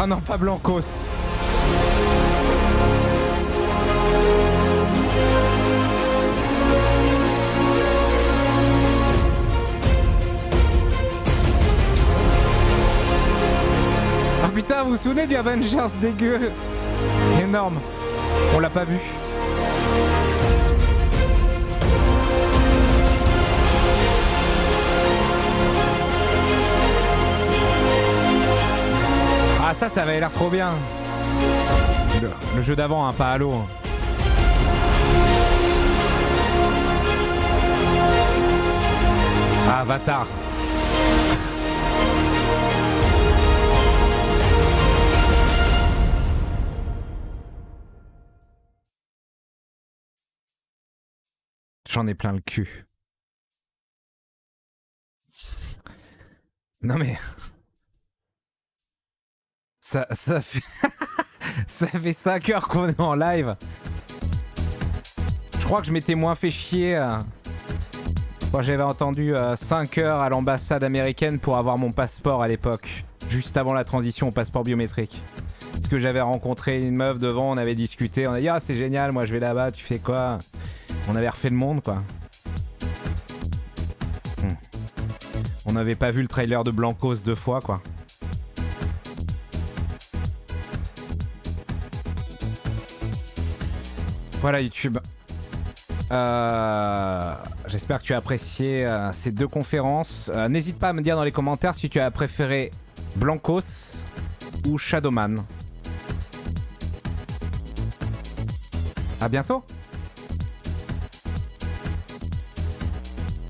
Ah non, pas Blancos. Ah putain, vous vous souvenez du Avengers dégueu? Énorme. On l'a pas vu. Ah ça avait l'air trop bien. Le jeu d'avant, hein, pas Halo. Ah, Avatar. J'en ai plein le cul. Non mais... Ça fait... ça fait 5 heures qu'on est en live. Je crois que je m'étais moins fait chier quand j'avais entendu 5 heures à l'ambassade américaine pour avoir mon passeport à l'époque. Juste avant la transition au passeport biométrique. Parce que j'avais rencontré une meuf devant, on avait discuté, on a dit ah c'est génial, moi je vais là-bas, tu fais quoi? On avait refait le monde quoi. On n'avait pas vu le trailer de Blancos 2 fois quoi. Voilà YouTube. J'espère que tu as apprécié ces 2 conférences. N'hésite pas à me dire dans les commentaires si tu as préféré Blancos ou Shadowman. À bientôt.